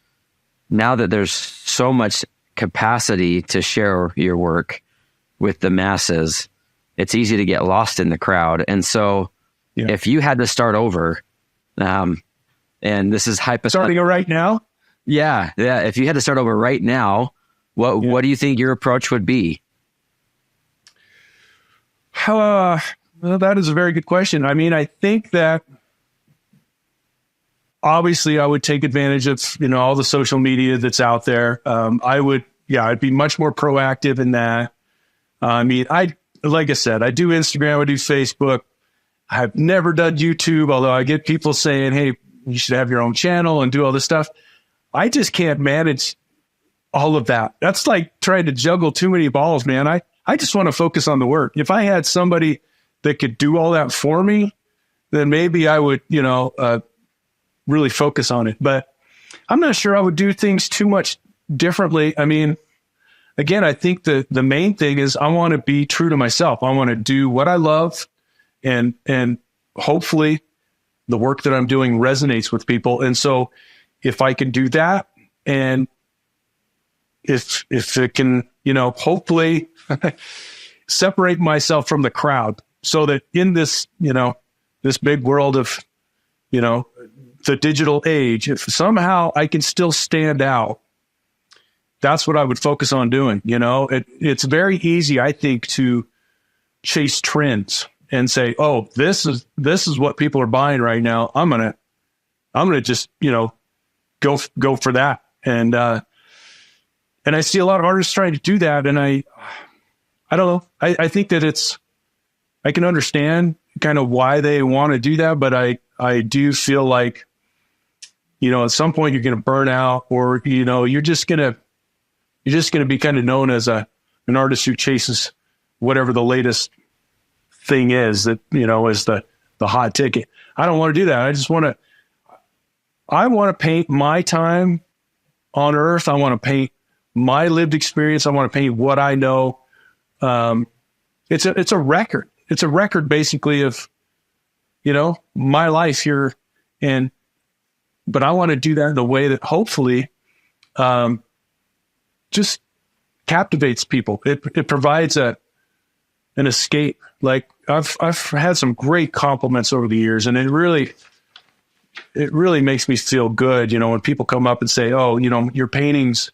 so much capacity to share your work with the masses. It's easy to get lost in the crowd. And so if you had to start over, and this is starting right now. Yeah. If you had to start over right now, what do you think your approach would be? Well, that is a very good question. I mean, I think that obviously I would take advantage of, all the social media that's out there. I'd be much more proactive in that. Like I said, I do Instagram, I do Facebook. I've never done YouTube, although I get people saying, hey, you should have your own channel and do all this stuff. I just can't manage all of that. That's like trying to juggle too many balls, man. I just want to focus on the work. If I had somebody that could do all that for me, then maybe I would, really focus on it. But I'm not sure I would do things too much differently. I mean, again, I think the main thing is I want to be true to myself. I want to do what I love, and hopefully the work that I'm doing resonates with people. And so if I can do that, and if it can, hopefully separate myself from the crowd, so that in this, this big world of, the digital age, if somehow I can still stand out, that's what I would focus on doing. It's very easy, I think, to chase trends and say, oh, this is what people are buying right now. I'm gonna just, go for that. And I see a lot of artists trying to do that. And I don't know. I think that I can understand kind of why they want to do that, but I do feel like, at some point you're going to burn out, or, you're just going to be kind of known as an artist who chases whatever the latest thing is that, is the hot ticket. I don't want to do that. I want to paint my time on earth. I want to paint my lived experience. I want to paint what I know. It's a record. It's a record basically of, my life here. But I want to do that in a way that hopefully, just captivates people. It provides an escape. Like I've had some great compliments over the years, and it really makes me feel good. When people come up and say, oh, your paintings,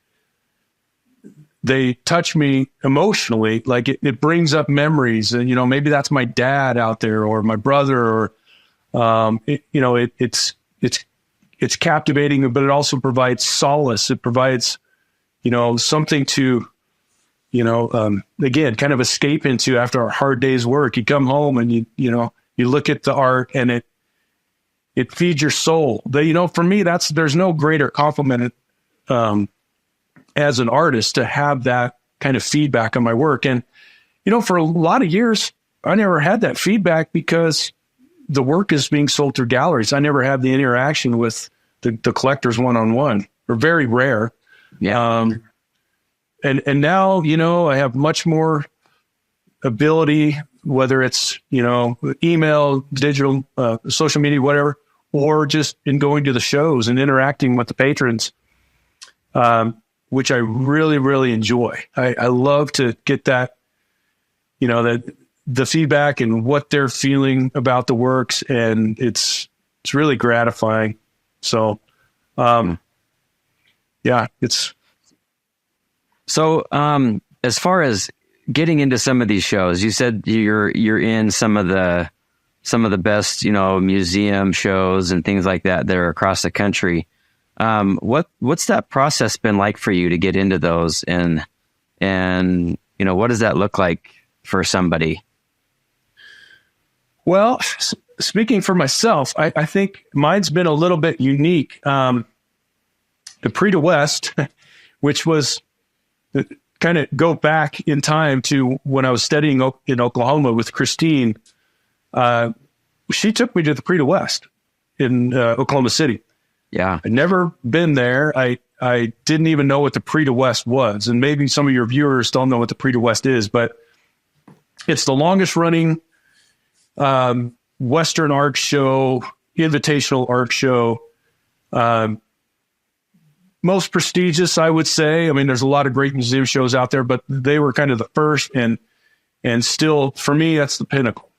they touch me emotionally. Like it brings up memories, and, maybe that's my dad out there, or my brother, or, it's captivating, but it also provides solace. It provides, something to, again, kind of escape into after a hard day's work. You come home and you look at the art, and it feeds your soul. For me, there's no greater compliment, as an artist, to have that kind of feedback on my work. And, for a lot of years, I never had that feedback because the work is being sold through galleries. I never had the interaction with the collectors one-on-one, or very rare. Yeah. And now, I have much more ability, whether it's, email, digital, social media, whatever, or just in going to the shows and interacting with the patrons, which I really, really enjoy. I love to get that, the feedback and what they're feeling about the works, and it's really gratifying. So, yeah, it's. So, as far as getting into some of these shows, you said you're in some of the best, museum shows and things like that are across the country. What's that process been like for you to get into those, and what does that look like for somebody? Well, speaking for myself, I think mine's been a little bit unique. The Prix de West, which was kind of go back in time to when I was studying in Oklahoma with Christine. She took me to the Prix de West in Oklahoma City. Yeah. I'd never been there. I didn't even know what the Prix de West was. And maybe some of your viewers don't know what the Prix de West is, but it's the longest running Western art show, invitational art show. Most prestigious, I would say. I mean, there's a lot of great museum shows out there, but they were kind of the first, and still, for me, that's the pinnacle.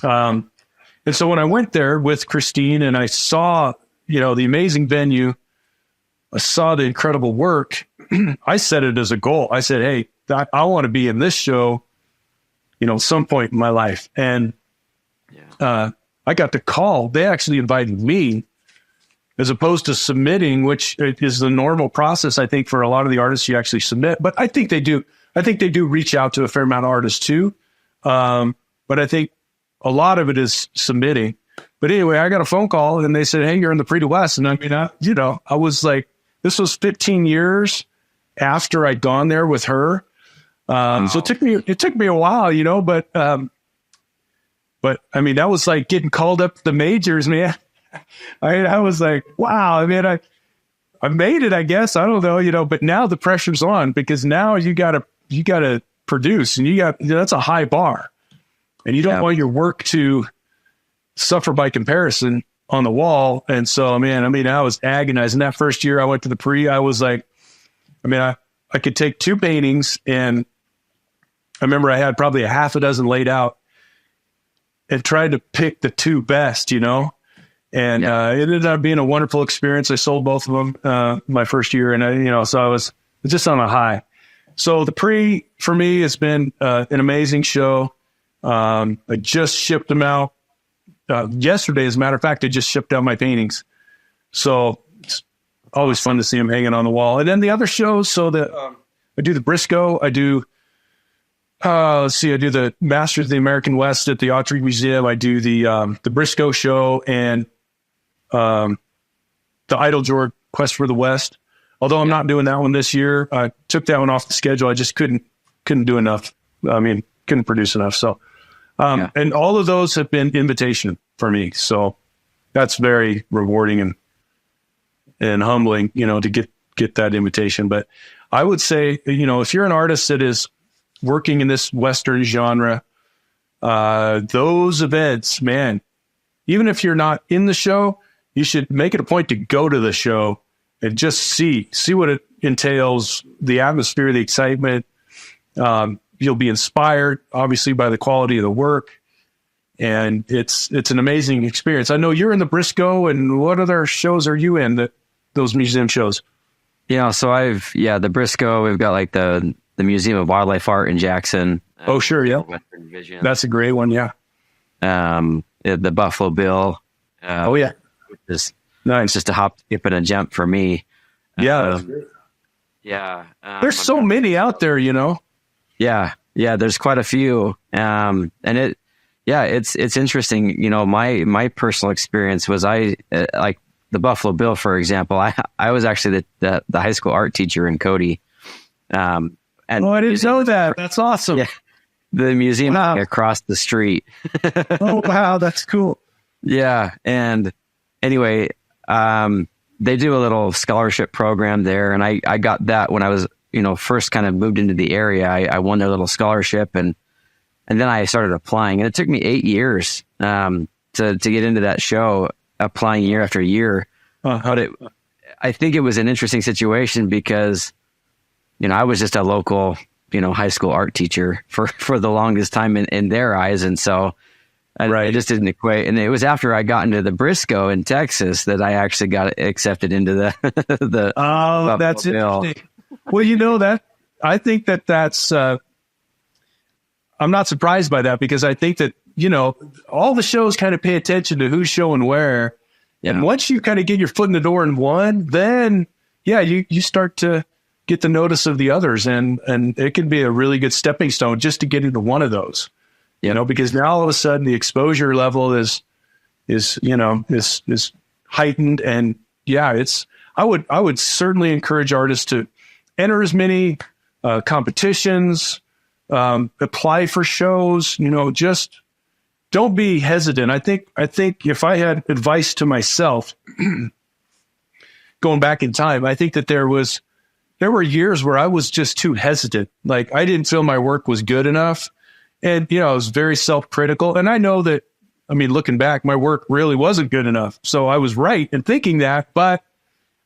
And so when I went there with Christine and I saw, the amazing venue, I saw the incredible work, I set it as a goal. I said, hey, I want to be in this show, some point in my life. And I got the call. They actually invited me, as opposed to submitting, which is the normal process, I think, for a lot of the artists you actually submit. But I think they do. I think they do reach out to a fair amount of artists too. But I think a lot of it is submitting. But anyway, I got a phone call and they said, hey, you're in the Prix de West. And I mean, I was like, this was 15 years after I'd gone there with her. So it took me a while, you know, but I mean, that was like getting called up to the majors, man. I was like, wow, I mean, I made it, I guess. I don't know, you know, but now the pressure's on because now you gotta produce, and that's a high bar, and you don't want your work to suffer by comparison on the wall. And so, man, I mean, I was agonizing that first year I went to the pre. I was like, I mean, I could take 2 paintings, and I remember I had probably a half a dozen laid out and tried to pick the 2 best, you know, and it ended up being a wonderful experience. I sold both of them my first year, and so I was just on a high. So the pre for me has been an amazing show. I just shipped them out yesterday. As a matter of fact, I just shipped out my paintings. So it's always fun to see them hanging on the wall. And then the other shows, so I do the Briscoe. I do, I do the Masters of the American West at the Autry Museum. I do the Briscoe show and the Idle George Quest for the West. Although I'm not doing that one this year. I took that one off the schedule. I just couldn't do enough. I mean, couldn't produce enough. So, and all of those have been invitation for me. So that's very rewarding and humbling, you know, to get that invitation. But I would say, you know, if you're an artist that is working in this Western genre, those events, man, even if you're not in the show, you should make it a point to go to the show and just see what it entails, the atmosphere, the excitement. You'll be inspired, obviously, by the quality of the work. And it's an amazing experience. I know you're in the Briscoe, and what other shows are you in, those museum shows? Yeah, so the Briscoe, we've got like the Museum of Wildlife Art in Jackson. Oh, sure, yeah. Western Division. That's a great one, yeah. The Buffalo Bill. Oh, yeah. Nice. It's Just a hop, skip, and a jump for me. Yeah. There's so many out there, you know? Yeah. There's quite a few. And it's interesting. You know, my personal experience was like the Buffalo Bill, for example. I was actually the high school art teacher in Cody. And I didn't know that. That's awesome. Yeah. The museum across the street. Oh, wow. That's cool. Yeah. And anyway, they do a little scholarship program there. And I got that when I was, you know, first kind of moved into the area. I won their little scholarship, and then I started applying, and it took me 8 years, to get into that show, applying year after year. But I think it was an interesting situation because, you know, I was just a local, you know, high school art teacher for the longest time in their eyes. And so it just didn't equate. And it was after I got into the Briscoe in Texas that I actually got accepted into the that's Bill. interesting. Well, you know, that I think that's I'm not surprised by that, because I think that, you know, all the shows kind of pay attention to who's showing where. Yeah. And once you kind of get your foot in the door in one, then you start to get the notice of the others, and it can be a really good stepping stone just to get into one of those. You know, because now all of a sudden the exposure level is heightened, and I would certainly encourage artists to enter as many competitions, apply for shows, you know, just don't be hesitant. I think if I had advice to myself going back in time, I think that there were years where I was just too hesitant. Like, I didn't feel my work was good enough. And, you know, I was very self-critical. And I know that, I mean, looking back, my work really wasn't good enough. So I was right in thinking that. But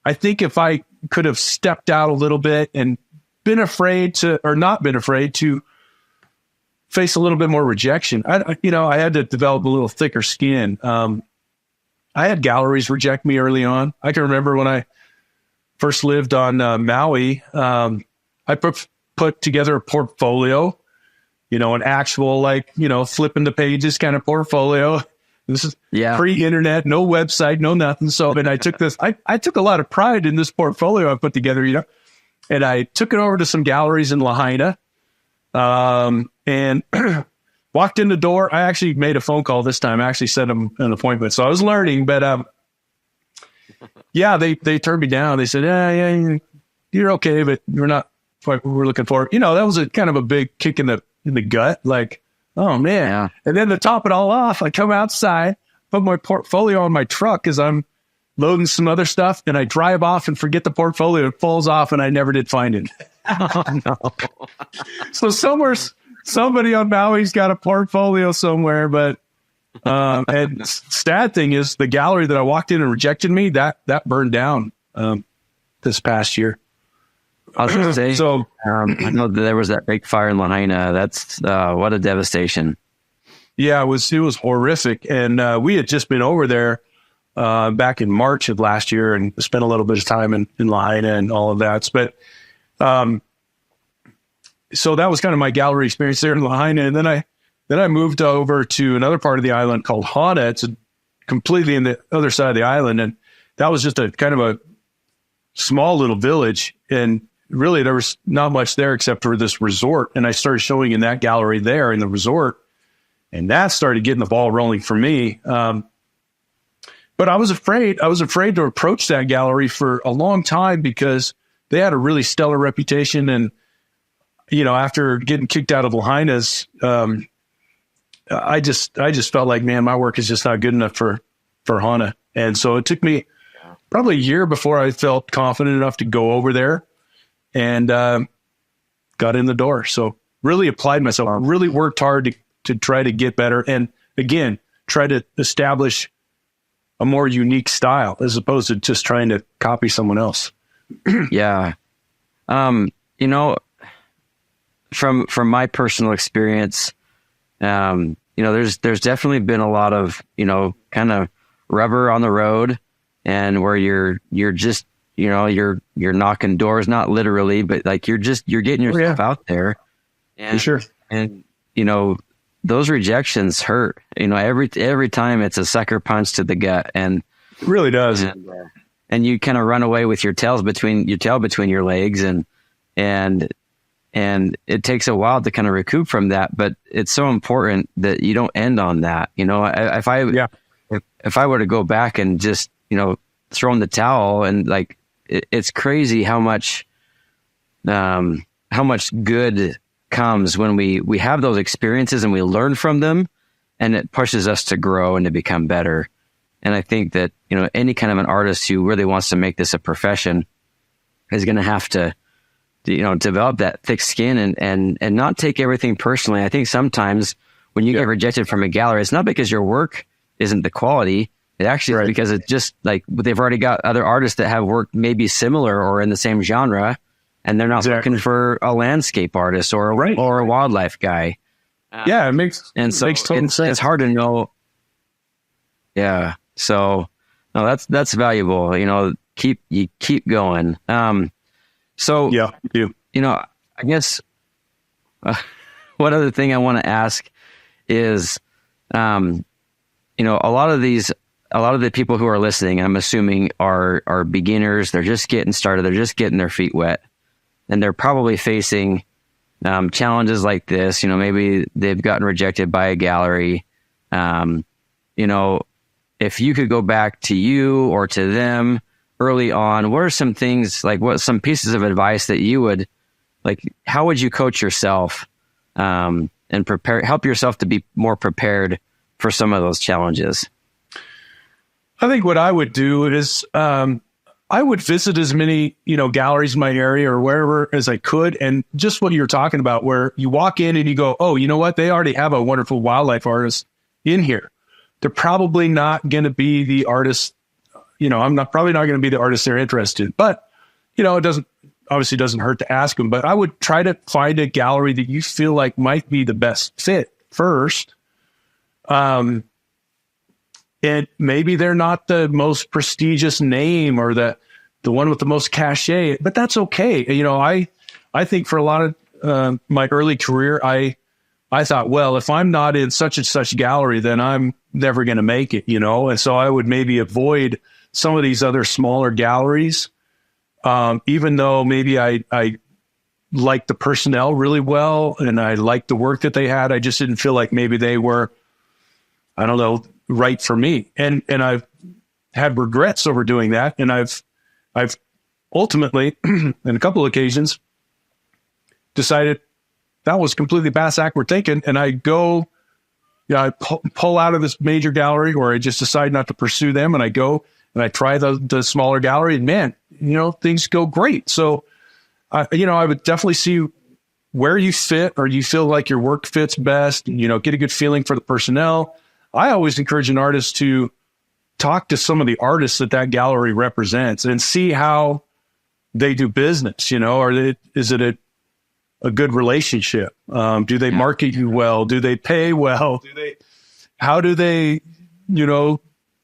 I think if I could have stepped out a little bit and not been afraid to face a little bit more rejection, I had to develop a little thicker skin. I had galleries reject me early on. I can remember when I first lived on Maui, I put together a portfolio, you know, an actual, like, you know, flipping the pages kind of portfolio. This is pre-internet, no website, no nothing. So, and I took this, I took a lot of pride in this portfolio I put together, you know, and I took it over to some galleries in Lahaina, and walked in the door. I actually made a phone call this time. I actually set them an appointment. So I was learning, but, they turned me down. They said, you're okay, but you're not quite what we're looking for. That was a kind of a big kick in the gut. Like, oh man. Yeah. And then to top it all off, I come outside, put my portfolio on my truck as I'm loading some other stuff, and I drive off and forget the portfolio. It falls off, and I never did find it. Oh, no. So somebody on Maui's got a portfolio somewhere, but and sad thing is the gallery that I walked in and rejected me, that burned down this past year. I was going to say, So I know that there was that big fire in Lahaina. That's what a devastation. yeah, it was horrific. And we had just been over there back in March of last year and spent a little bit of time in Lahaina and all of that. But so that was kind of my gallery experience there in Lahaina. And then I moved over to another part of the island called Hana. It's completely in the other side of the island. And that was just a kind of a small little village. And really there was not much there except for this resort. And I started showing in that gallery there in the resort. And that started getting the ball rolling for me. But I was afraid to approach that gallery for a long time because they had a really stellar reputation. And, after getting kicked out of Lahaina's, I just felt like, man, my work is just not good enough for Hana. And so it took me probably a year before I felt confident enough to go over there and got in the door. So really applied myself, really worked hard to try to get better. And again, try to establish a more unique style as opposed to just trying to copy someone else. Yeah. From my personal experience, there's definitely been a lot of, kind of rubber on the road, and where you're just, you're knocking doors, not literally, but like you're getting yourself out there. And, for sure. And, those rejections hurt, every time it's a sucker punch to the gut, and it really does. And you kind of run away with your tail between your legs, and it takes a while to kind of recoup from that, but it's so important that you don't end on that. If I were to go back and just, throw in the towel, and like, it's crazy how much good comes when we have those experiences and we learn from them, and it pushes us to grow and to become better. And I think that, any kind of an artist who really wants to make this a profession is going to have to, develop that thick skin and not take everything personally. I think sometimes when you get rejected from a gallery, it's not because your work isn't the quality. It actually is because it's just like they've already got other artists that have work maybe similar or in the same genre, and they're not looking for a landscape artist or a wildlife guy. It makes total sense. It's hard to know. Yeah. So no, that's valuable. Keep going. So, yeah, you do. I guess one other thing I want to ask is, a lot of the people who are listening, I'm assuming are beginners. They're just getting started. They're just getting their feet wet, and they're probably facing challenges like this. Maybe they've gotten rejected by a gallery. If you could go back to you or to them early on, what are some things, like some pieces of advice that you would, like, how would you coach yourself and help yourself to be more prepared for some of those challenges? I think what I would do is I would visit as many, galleries in my area or wherever as I could. And just what you're talking about, where you walk in and you go, oh, you know what? They already have a wonderful wildlife artist in here. They're probably not going to be the artist. Probably not going to be the artist they're interested in, but, it doesn't hurt to ask them. But I would try to find a gallery that you feel like might be the best fit first. And maybe they're not the most prestigious name or the one with the most cachet, but that's okay. I think for a lot of my early career, I thought, well, if I'm not in such and such gallery, then I'm never going to make it, And so I would maybe avoid some of these other smaller galleries, even though maybe I liked the personnel really well and I liked the work that they had. I just didn't feel like maybe they were, right for me. And I've had regrets over doing that. And I've ultimately, in a couple of occasions, decided that was completely backward thinking. And I go, I pull out of this major gallery, or I just decide not to pursue them. And I go and I try the smaller gallery, and man, things go great. So, I would definitely see where you fit, or you feel like your work fits best, and, get a good feeling for the personnel. I always encourage an artist to talk to some of the artists that gallery represents and see how they do business, is it a good relationship? Do they market you well? Do they pay well? How do they,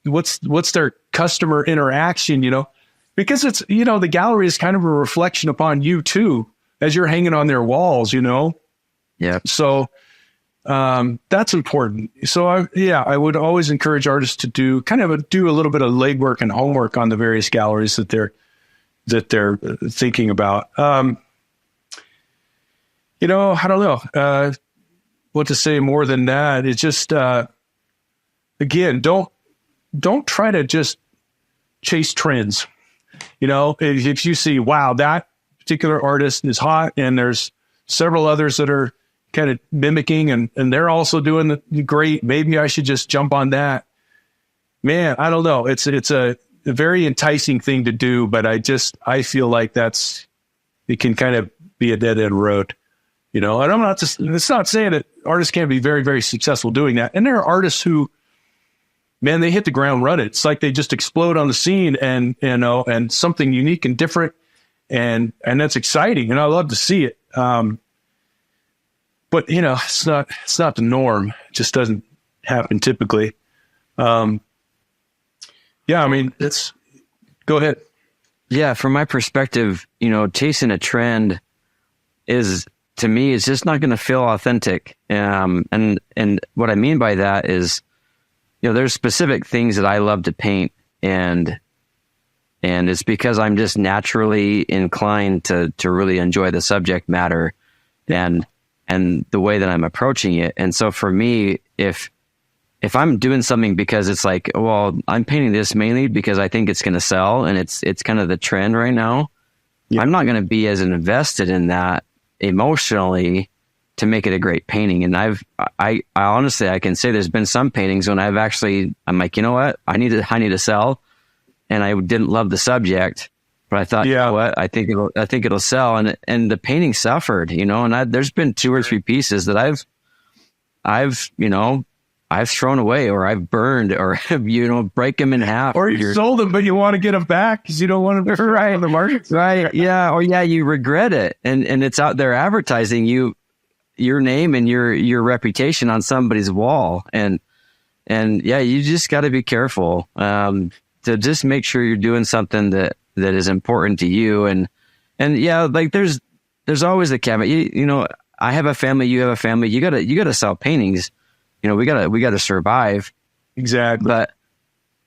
what's their customer interaction, because it's, the gallery is kind of a reflection upon you too, as you're hanging on their walls, Yeah. So, that's important. So I would always encourage artists to do a little bit of legwork and homework on the various galleries that they're thinking about. I don't know what to say more than that. It's just, again, don't try to just chase trends. If you see, wow, that particular artist is hot, and there's several others that are kind of mimicking, and they're also doing great, maybe I should just jump on that. Man, I don't know. It's a very enticing thing to do, but I feel like it can kind of be a dead end road. And it's not saying that artists can't be very, very successful doing that. And there are artists who, man, they hit the ground running. It's like they just explode on the scene, and something unique and different. And that's exciting. And I love to see it. But it's not the norm. It just doesn't happen typically. Go ahead. Yeah. From my perspective, chasing a trend to me, is just not going to feel authentic. And what I mean by that is, there's specific things that I love to paint, and it's because I'm just naturally inclined to really enjoy the subject matter and the way that I'm approaching it. And so for me, if I'm doing something because it's like, well, I'm painting this mainly because I think it's going to sell, and it's kind of the trend right now, I'm not going to be as invested in that emotionally to make it a great painting. And I honestly, I can say there's been some paintings when I'm like, you know what, I need to sell, and I didn't love the subject, but I thought, you know what, I think it'll sell, and the painting suffered, and there's been 2 or 3 pieces that I've thrown away, or I've burned, or break them in half, or you sold them, but you want to get them back because you don't want them right on the market, right? Yeah, or you regret it, and it's out there advertising your name and your reputation on somebody's wall, and you just got to be careful to just make sure you're doing something that is important to you, and like there's always a caveat. I have a family, you have a family. You gotta sell paintings. We gotta survive. Exactly.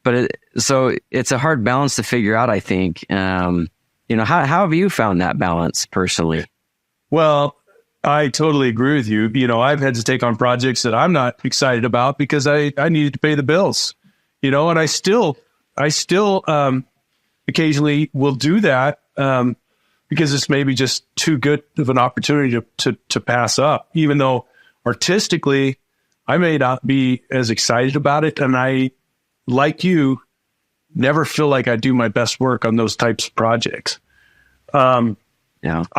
But so it's a hard balance to figure out, I think. How have you found that balance personally? Well, I totally agree with you. I've had to take on projects that I'm not excited about because I needed to pay the bills, and I still occasionally will do that because it's maybe just too good of an opportunity to pass up, even though artistically I may not be as excited about it. And I, like you, never feel like I do my best work on those types of projects. I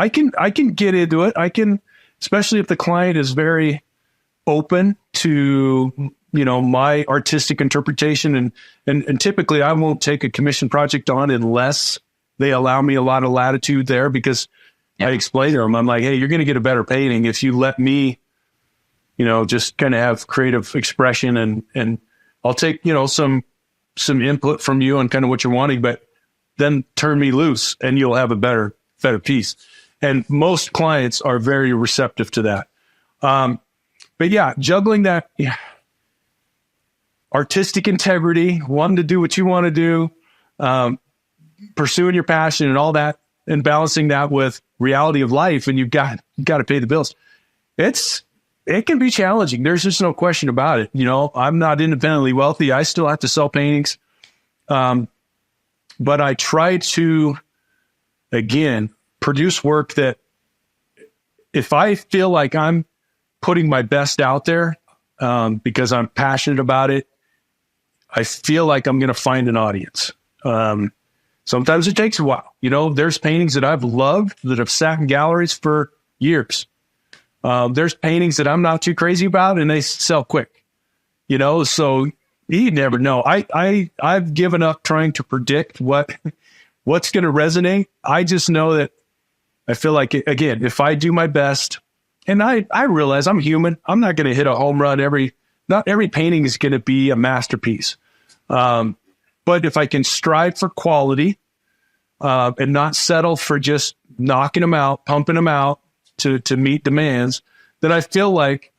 can get into it. I can, especially if the client is very open to, my artistic interpretation, and typically I won't take a commission project on unless they allow me a lot of latitude there, because I explain to them, I'm like, hey, you're going to get a better painting if you let me, just kind of have creative expression, and I'll take, some input from you on kind of what you're wanting, but then turn me loose and you'll have a better piece. And most clients are very receptive to that. But juggling that artistic integrity, wanting to do what you want to do, pursuing your passion and all that, and balancing that with reality of life, and you've got to pay the bills. It can be challenging. There's just no question about it. I'm not independently wealthy. I still have to sell paintings. But I try to again, produce work that if I feel like I'm putting my best out there, because I'm passionate about it, I feel like I'm going to find an audience. Sometimes it takes a while. There's paintings that I've loved that have sat in galleries for years. There's paintings that I'm not too crazy about and they sell quick, so you never know. I've given up trying to predict what's going to resonate. I just know that I feel like, again, if I do my best, and I realize I'm human, I'm not going to hit a home run not every painting is going to be a masterpiece. But if I can strive for quality, and not settle for just knocking them out, pumping them out to meet demands, then I feel like,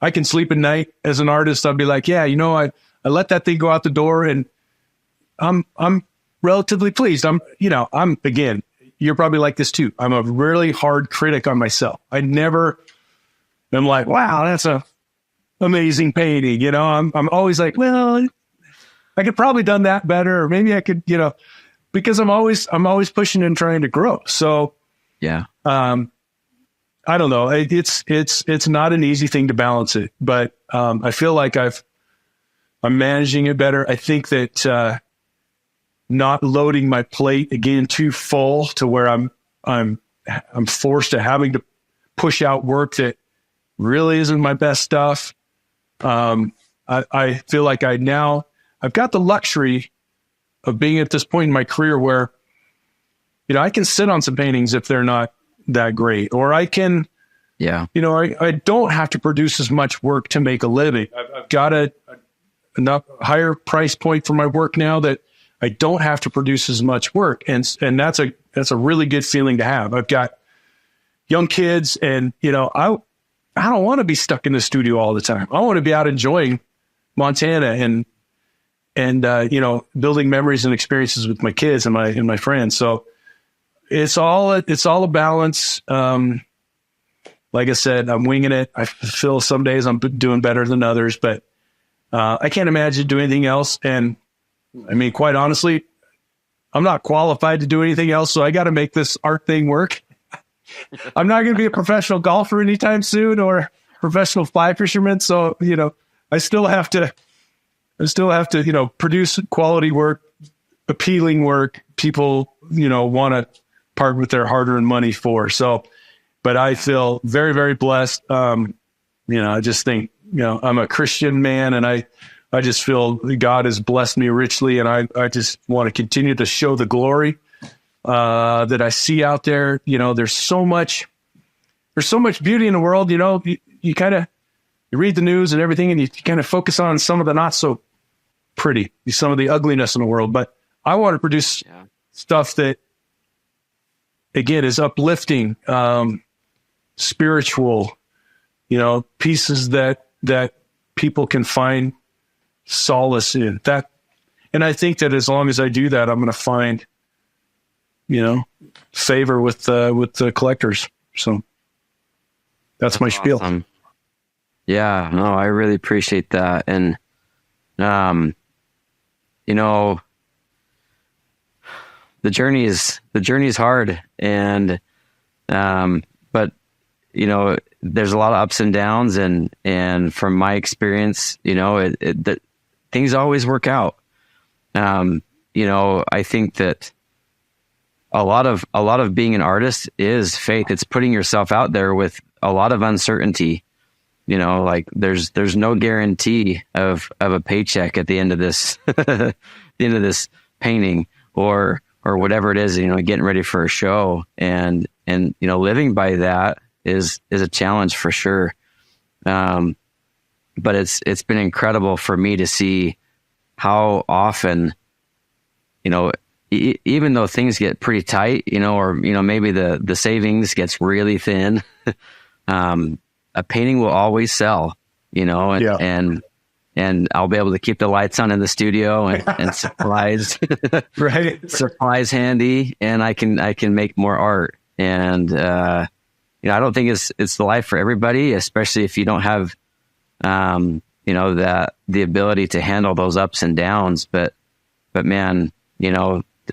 I can sleep at night as an artist. I'll be like, yeah, I let that thing go out the door and I'm relatively pleased. Again, you're probably like this too. I'm a really hard critic on myself. I never am like, wow, that's a amazing painting. I'm always like, well, I could probably done that better, or maybe I could, because I'm always pushing and trying to grow. So yeah. I don't know. It's not an easy thing to balance it, but I feel like I'm managing it better. I think that not loading my plate again too full to where I'm forced to having to push out work that really isn't my best stuff. I feel like I've got the luxury of being at this point in my career where, I can sit on some paintings if they're not that great, or I can, I don't have to produce as much work to make a living. I've got enough higher price point for my work now that I don't have to produce as much work. And that's a really good feeling to have. I've got young kids and, I don't want to be stuck in the studio all the time. I want to be out enjoying Montana and building memories and experiences with my kids and my friends. So it's all a balance. Like I said, I'm winging it. I feel some days I'm doing better than others, but I can't imagine doing anything else. And I mean, quite honestly, I'm not qualified to do anything else. So I got to make this art thing work. I'm not going to be a professional golfer anytime soon or professional fly fisherman. So, I still have to, produce quality work, appealing work, people, want to part with their hard-earned money for. So, but I feel very, very blessed. I just think, I'm a Christian man and I just feel God has blessed me richly. And I just want to continue to show the glory, that I see out there. There's so much beauty in the world. You kind of, you read the news and everything and you kind of focus on some of the not so pretty, some of the ugliness in the world. But I want to produce stuff that, again, is uplifting, spiritual, pieces that people can find solace in that. And I think that as long as I do that, I'm going to find, favor with the collectors. So that's my spiel. Awesome. Yeah, no, I really appreciate that. And, the journey is hard and, but there's a lot of ups and downs and from my experience, that things always work out. I think that a lot of being an artist is faith. It's putting yourself out there with a lot of uncertainty. There's no guarantee of a paycheck at the end of this, the end of this painting or whatever it is, getting ready for a show and living by that is a challenge for sure. But it's been incredible for me to see how often, even though things get pretty tight, or, maybe the savings gets really thin, a painting will always sell, and I'll be able to keep the lights on in the studio and supplies, right. Supplies handy, and I can make more art. And, I don't think it's the life for everybody, especially if you don't have, the ability to handle those ups and downs. But man,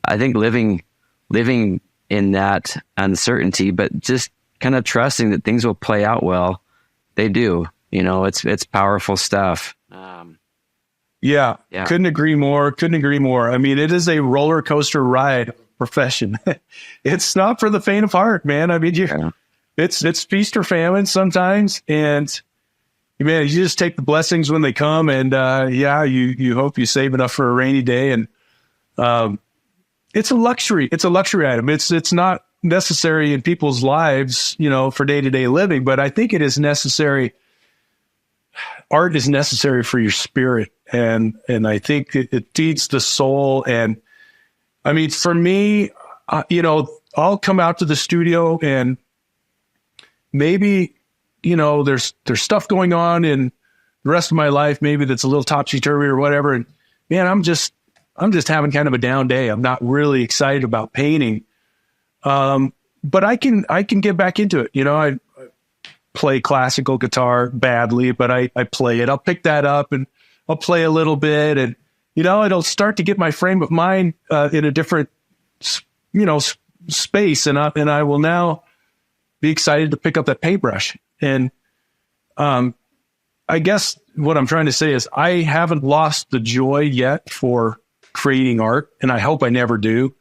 I think living living in that uncertainty, but just kind of trusting that things will play out well. They do. It's powerful stuff. Yeah, couldn't agree more. I mean, it is a roller coaster ride profession. It's not for the faint of heart, man. I mean, it's feast or famine sometimes, and man, you just take the blessings when they come, and you hope you save enough for a rainy day, and it's a luxury. It's a luxury item. It's not necessary in people's lives, for day-to-day living, but I think it is necessary. Art is necessary for your spirit, and I think it feeds the soul. And I mean, for me, I'll come out to the studio, and maybe there's stuff going on in the rest of my life, maybe that's a little topsy-turvy or whatever. And man, I'm just having kind of a down day. I'm not really excited about painting. But I can get back into it. I play classical guitar badly, but I play it. I'll pick that up and I'll play a little bit, and it'll start to get my frame of mind in a different space, and I will now be excited to pick up that paintbrush. And I guess what I'm trying to say is I haven't lost the joy yet for creating art, and I hope I never do.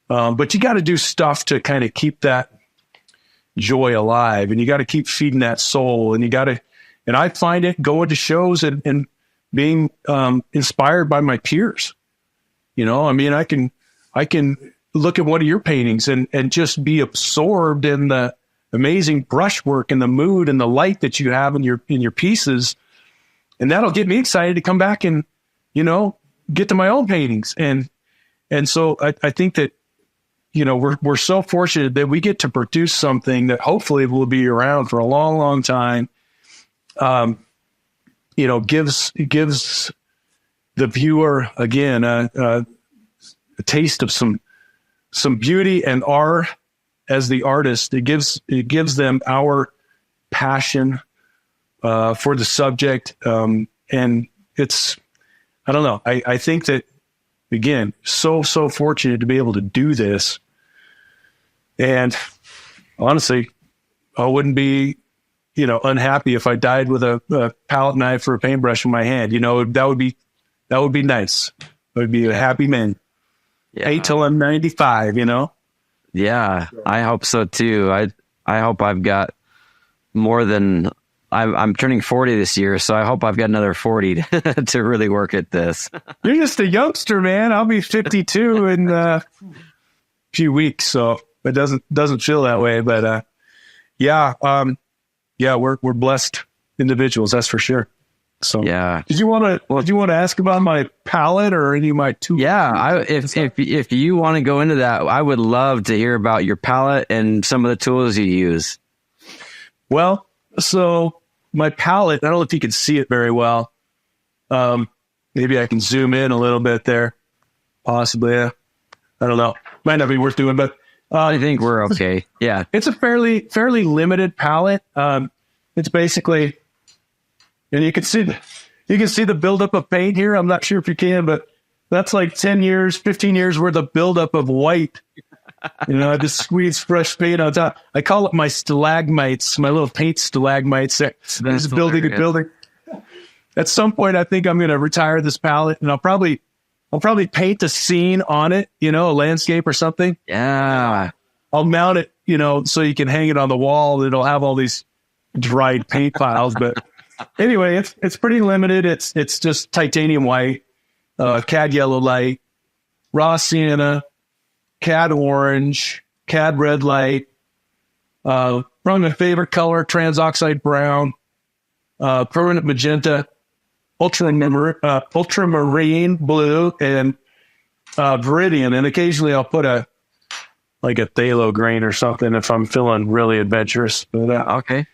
But you got to do stuff to kind of keep that joy alive, and you got to keep feeding that soul, and I find it going to shows and being inspired by my peers. I mean, I can look at one of your paintings and just be absorbed in the amazing brushwork and the mood and the light that you have in your pieces, and that'll get me excited to come back and get to my own paintings. And so I think that we're so fortunate that we get to produce something that hopefully will be around for a long, long time. Gives the viewer again a taste of some beauty, and as the artist, it gives them our passion for the subject, and it's, I don't know. I think that, again, so fortunate to be able to do this. And honestly, I wouldn't be, unhappy if I died with a palette knife or a paintbrush in my hand. That would be nice. I would be a happy man. Yeah. 8 till I'm 95, Yeah, I hope so too. I hope I've got more than I'm turning 40 this year, so I hope I've got another 40 to really work at this. You're just a youngster, man. I'll be 52 in a few weeks, so it doesn't feel that way. But we're blessed individuals, that's for sure. So yeah. Did you want to ask about my palette or any of my tools? Yeah, if you want to go into that, I would love to hear about your palette and some of the tools you use. Well, so my palette, I don't know if you can see it very well. Maybe I can zoom in a little bit there. Possibly. I don't know. Might not be worth doing, but I think we're okay. Yeah. It's a fairly limited palette. It's basically, and you can see the buildup of paint here. I'm not sure if you can, but that's like 10 years, 15 years worth of buildup of white. I just squeeze fresh paint on top. I call it my stalagmites, my little paint stalagmites. That's building and building. At some point, I think I'm going to retire this palette, and I'll probably paint a scene on it, a landscape or something. Yeah. I'll mount it, so you can hang it on the wall. It'll have all these dried paint piles, but anyway, it's pretty limited. It's just titanium white, cad yellow light, raw sienna, cad orange, cad red light, probably my favorite color, transoxide brown, permanent magenta, ultramarine blue, and viridian. And occasionally I'll put a phthalo grain or something if I'm feeling really adventurous. But okay.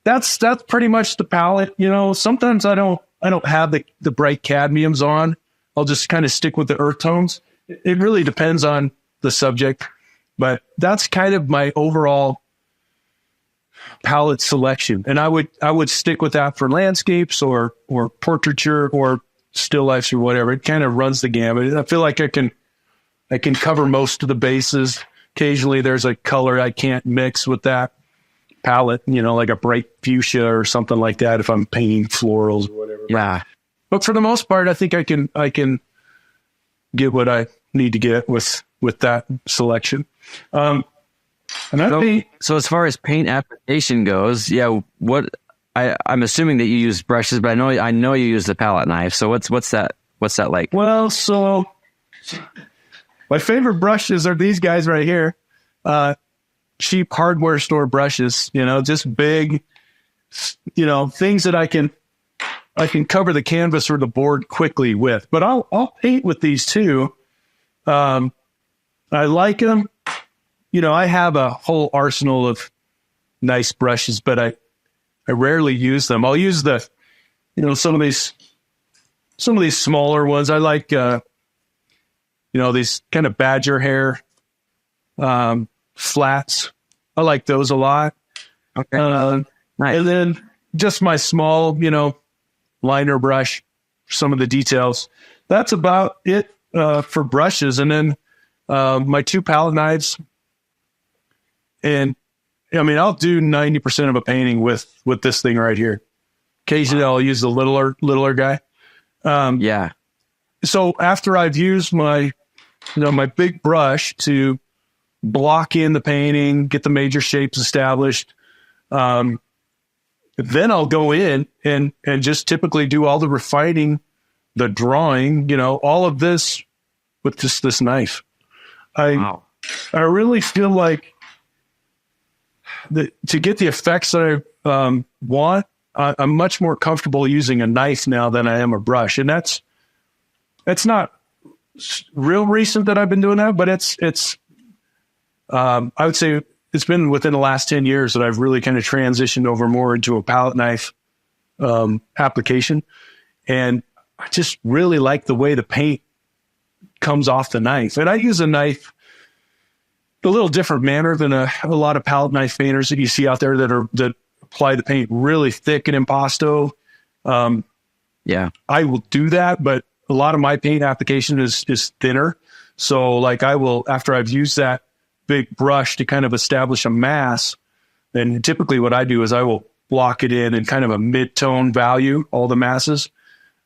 That's pretty much the palette. Sometimes I don't have the bright cadmiums on. I'll just kind of stick with the earth tones. It really depends on the subject, but that's kind of my overall palette selection. And I would stick with that for landscapes or portraiture or still lifes or whatever. It kind of runs the gamut. I feel like I can I can cover most of the bases. Occasionally there's a color I can't mix with that palette, like a bright fuchsia or something like that if I'm painting florals or whatever. Yeah. But for the most part, I think I can get what I need to get with that selection. So as far as paint application goes, I'm assuming that you use brushes, but I know you use the palette knife. So what's that like? Well, so my favorite brushes are these guys right here. Cheap hardware store brushes, just big, things that I can cover the canvas or the board quickly with. But I'll paint with these too. I like them. I have a whole arsenal of nice brushes, but I rarely use them. I'll use some of these smaller ones. I like, these kind of badger hair, flats. I like those a lot. Okay. Nice. And then just my small, liner brush, some of the details. That's about it, for brushes. And then, my 2 palette knives. And I'll do 90% of a painting with this thing right here. Occasionally I'll use the littler guy. So after I've used my big brush to block in the painting, get the major shapes established, then I'll go in and just typically do all the refining, the drawing, all of this with just this knife. I really feel like to get the effects that I want, I'm much more comfortable using a knife now than I am a brush. And that's not real recent that I've been doing that, but I would say it's been within the last 10 years that I've really kind of transitioned over more into a palette knife application. And I just really like the way the paint comes off the knife. And I use a knife a little different manner than a lot of palette knife painters that you see out there that apply the paint really thick and impasto. I will do that, but a lot of my paint application is thinner. So like I will, after I've used that big brush to kind of establish a mass, then typically what I do is I will block it in kind of a mid-tone value, all the masses.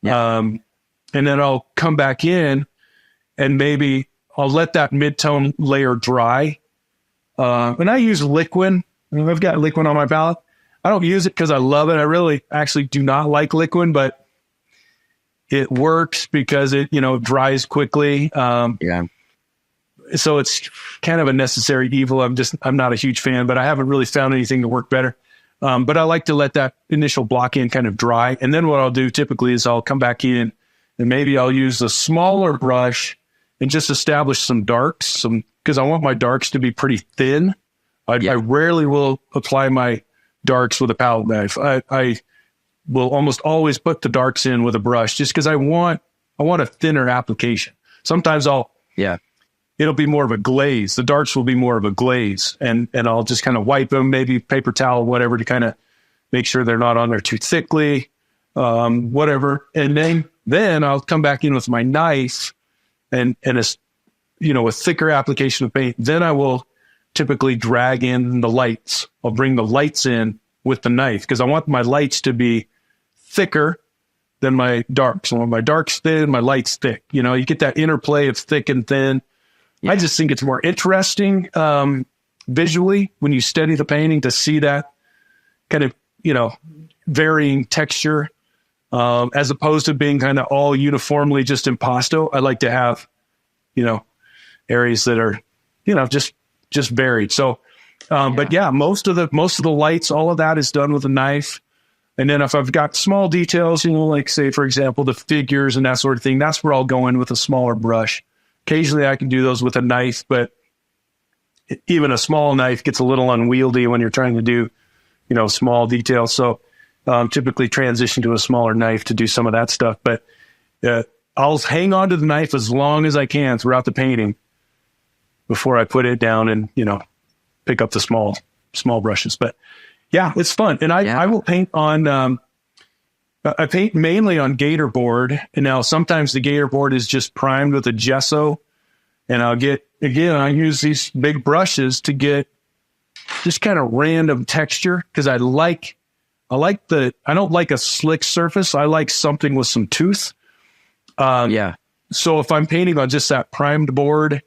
And then I'll come back in and maybe I'll let that mid-tone layer dry. And I use liquid. I've got liquid on my palette. I don't use it because I love it. I really actually do not like liquid, but it works because it, dries quickly. So it's kind of a necessary evil. I'm not a huge fan, but I haven't really found anything to work better. But I like to let that initial block in kind of dry. And then what I'll do typically is I'll come back in and maybe I'll use a smaller brush and just establish some darks, because I want my darks to be pretty thin. I rarely will apply my darks with a palette knife. I will almost always put the darks in with a brush just because I want a thinner application. Sometimes it'll be more of a glaze. The darks will be more of a glaze, and I'll just kind of wipe them, maybe paper towel, whatever, to kind of make sure they're not on there too thickly, whatever. And then I'll come back in with my knife and a thicker application of paint. Then I will typically drag in the lights. I'll bring the lights in with the knife because I want my lights to be thicker than my darks. I want my darks thin, my lights thick. You get that interplay of thick and thin. I just think it's more interesting visually when you study the painting to see that kind of, varying texture as opposed to being kind of all uniformly just impasto. I like to have, areas that are, just varied. So, but most of the lights, all of that is done with a knife. And then if I've got small details, like say, for example, the figures and that sort of thing, that's where I'll go in with a smaller brush. Occasionally I can do those with a knife, but even a small knife gets a little unwieldy when you're trying to do, small details. So typically transition to a smaller knife to do some of that stuff. But I'll hang on to the knife as long as I can throughout the painting before I put it down and, pick up the small brushes. But yeah, it's fun. And I will paint on, I paint mainly on gator board. And now sometimes the gator board is just primed with a gesso And I use these big brushes to get just kind of random texture, because I don't like a slick surface. I like something with some tooth. So if I'm painting on just that primed board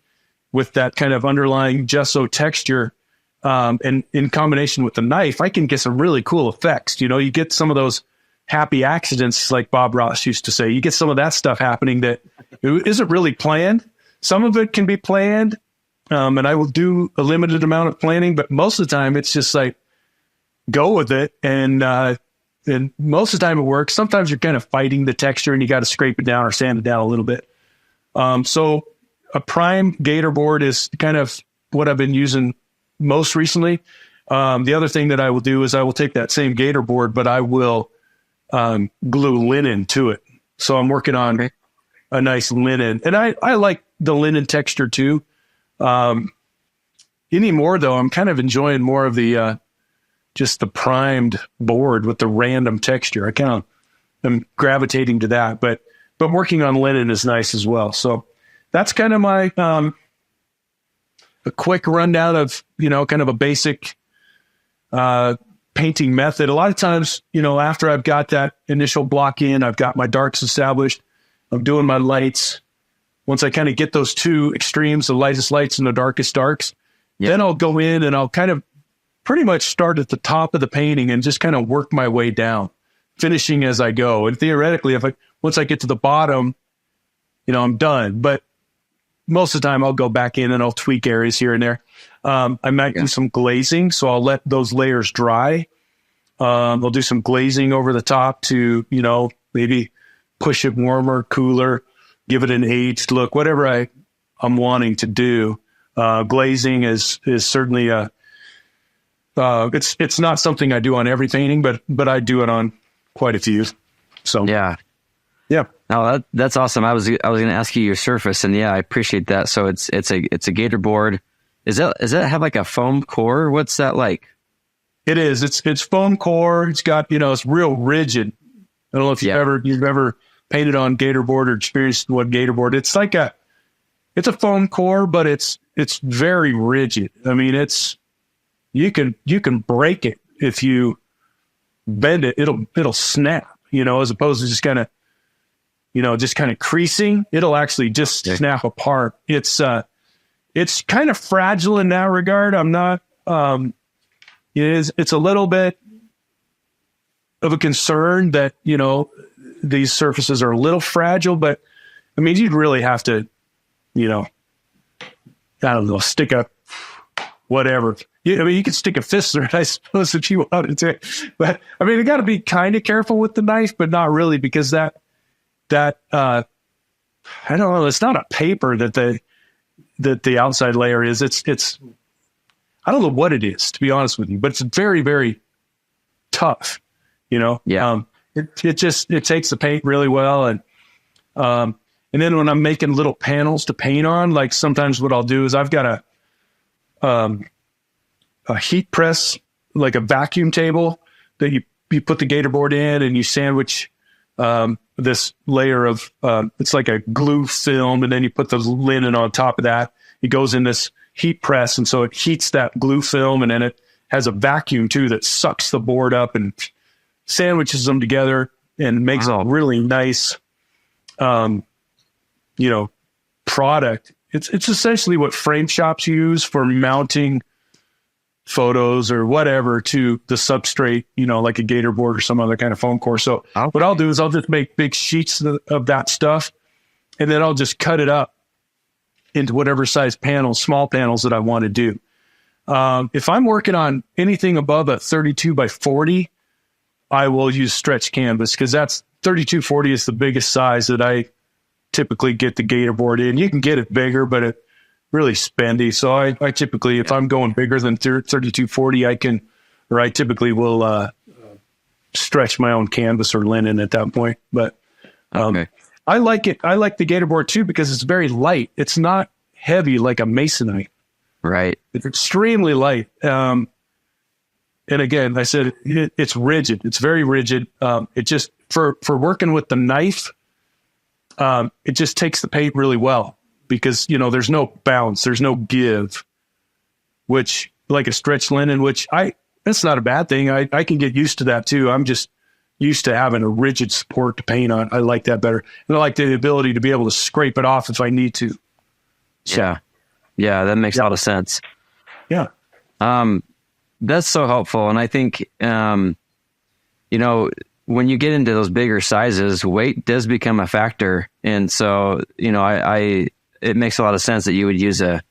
with that kind of underlying gesso texture, and in combination with the knife, I can get some really cool effects. You get some of those happy accidents, like Bob Ross used to say. You get some of that stuff happening that isn't really planned. Some of it can be planned, and I will do a limited amount of planning, but most of the time it's just like, go with it. And most of the time it works. Sometimes you're kind of fighting the texture and you got to scrape it down or sand it down a little bit. So a prime gator board is kind of what I've been using most recently. The other thing that I will do is I will take that same gator board, but I will glue linen to it. So I'm working on a nice linen, and I like the linen texture too. Anymore though, I'm kind of enjoying more of the just the primed board with the random texture. I kind of am gravitating to that, but working on linen is nice as well. So that's kind of my a quick rundown of kind of a basic painting method. A lot of times, after I've got that initial block in, I've got my darks established, I'm doing my lights. Once I kind of get those two extremes, the lightest lights and the darkest darks, then I'll go in and I'll kind of pretty much start at the top of the painting and just kind of work my way down, finishing as I go. And theoretically, once I get to the bottom, I'm done. But most of the time I'll go back in and I'll tweak areas here and there. I might do some glazing, so I'll let those layers dry. I'll do some glazing over the top to, maybe push it warmer, cooler, give it an aged look, whatever I'm wanting to do. Glazing is certainly it's not something I do on every painting, but I do it on quite a few. So yeah. No, that's awesome. I was going to ask you your surface, and I appreciate that. So it's a gator board. Does that have like a foam core? What's that like? It is. It's foam core. It's got, it's real rigid. I don't know if you've ever painted on gator board or experienced what gator board. It's like it's a foam core, but it's very rigid. I mean, you can break it if you bend it. It'll snap, as opposed to just kind of creasing. It'll actually just snap apart. It's kind of fragile in that regard. I'm not, it's a little bit of a concern that, these surfaces are a little fragile, but I mean, you'd really have to, I don't know, stick a whatever. You could stick a fist through it, I suppose, if you wanted to. But I mean, you got to be kind of careful with the knife, but not really, because that I don't know, it's not a paper that the outside layer is. It's I don't know what it is, to be honest with you, but it's very, very tough. It takes the paint really well, and then when I'm making little panels to paint on, like sometimes what I'll do is I've got a heat press, like a vacuum table that you put the gator board in, and you sandwich this layer of it's like a glue film, and then you put the linen on top of that. It goes in this heat press, and so it heats that glue film, and then it has a vacuum too that sucks the board up and sandwiches them together and makes a really nice product. It's essentially what frame shops use for mounting photos or whatever to the substrate, like a gator board or some other kind of foam core. So what I'll do is I'll just make big sheets of that stuff, and then I'll just cut it up into whatever size panels, small panels that I want to do. If I'm working on anything above a 32 by 40, I will use stretch canvas, because that's 3240 is the biggest size that I typically get the gator board in. You can get it bigger, but it really spendy. So I typically, if I'm going bigger than 3240, I typically will stretch my own canvas or linen at that point. But I like it. I like the gator board too, because it's very light. It's not heavy like a masonite. Right. It's extremely light. And again, I said it's rigid. It's very rigid. It just for working with the knife, it just takes the paint really well, because, there's no bounce, there's no give, which like a stretch linen, that's not a bad thing. I can get used to that too. I'm just used to having a rigid support to paint on. I like that better. And I like the ability to be able to scrape it off if I need to. So, yeah, that makes a lot of sense. Yeah. That's so helpful. And I think, when you get into those bigger sizes, weight does become a factor. And so, it makes a lot of sense that you would use that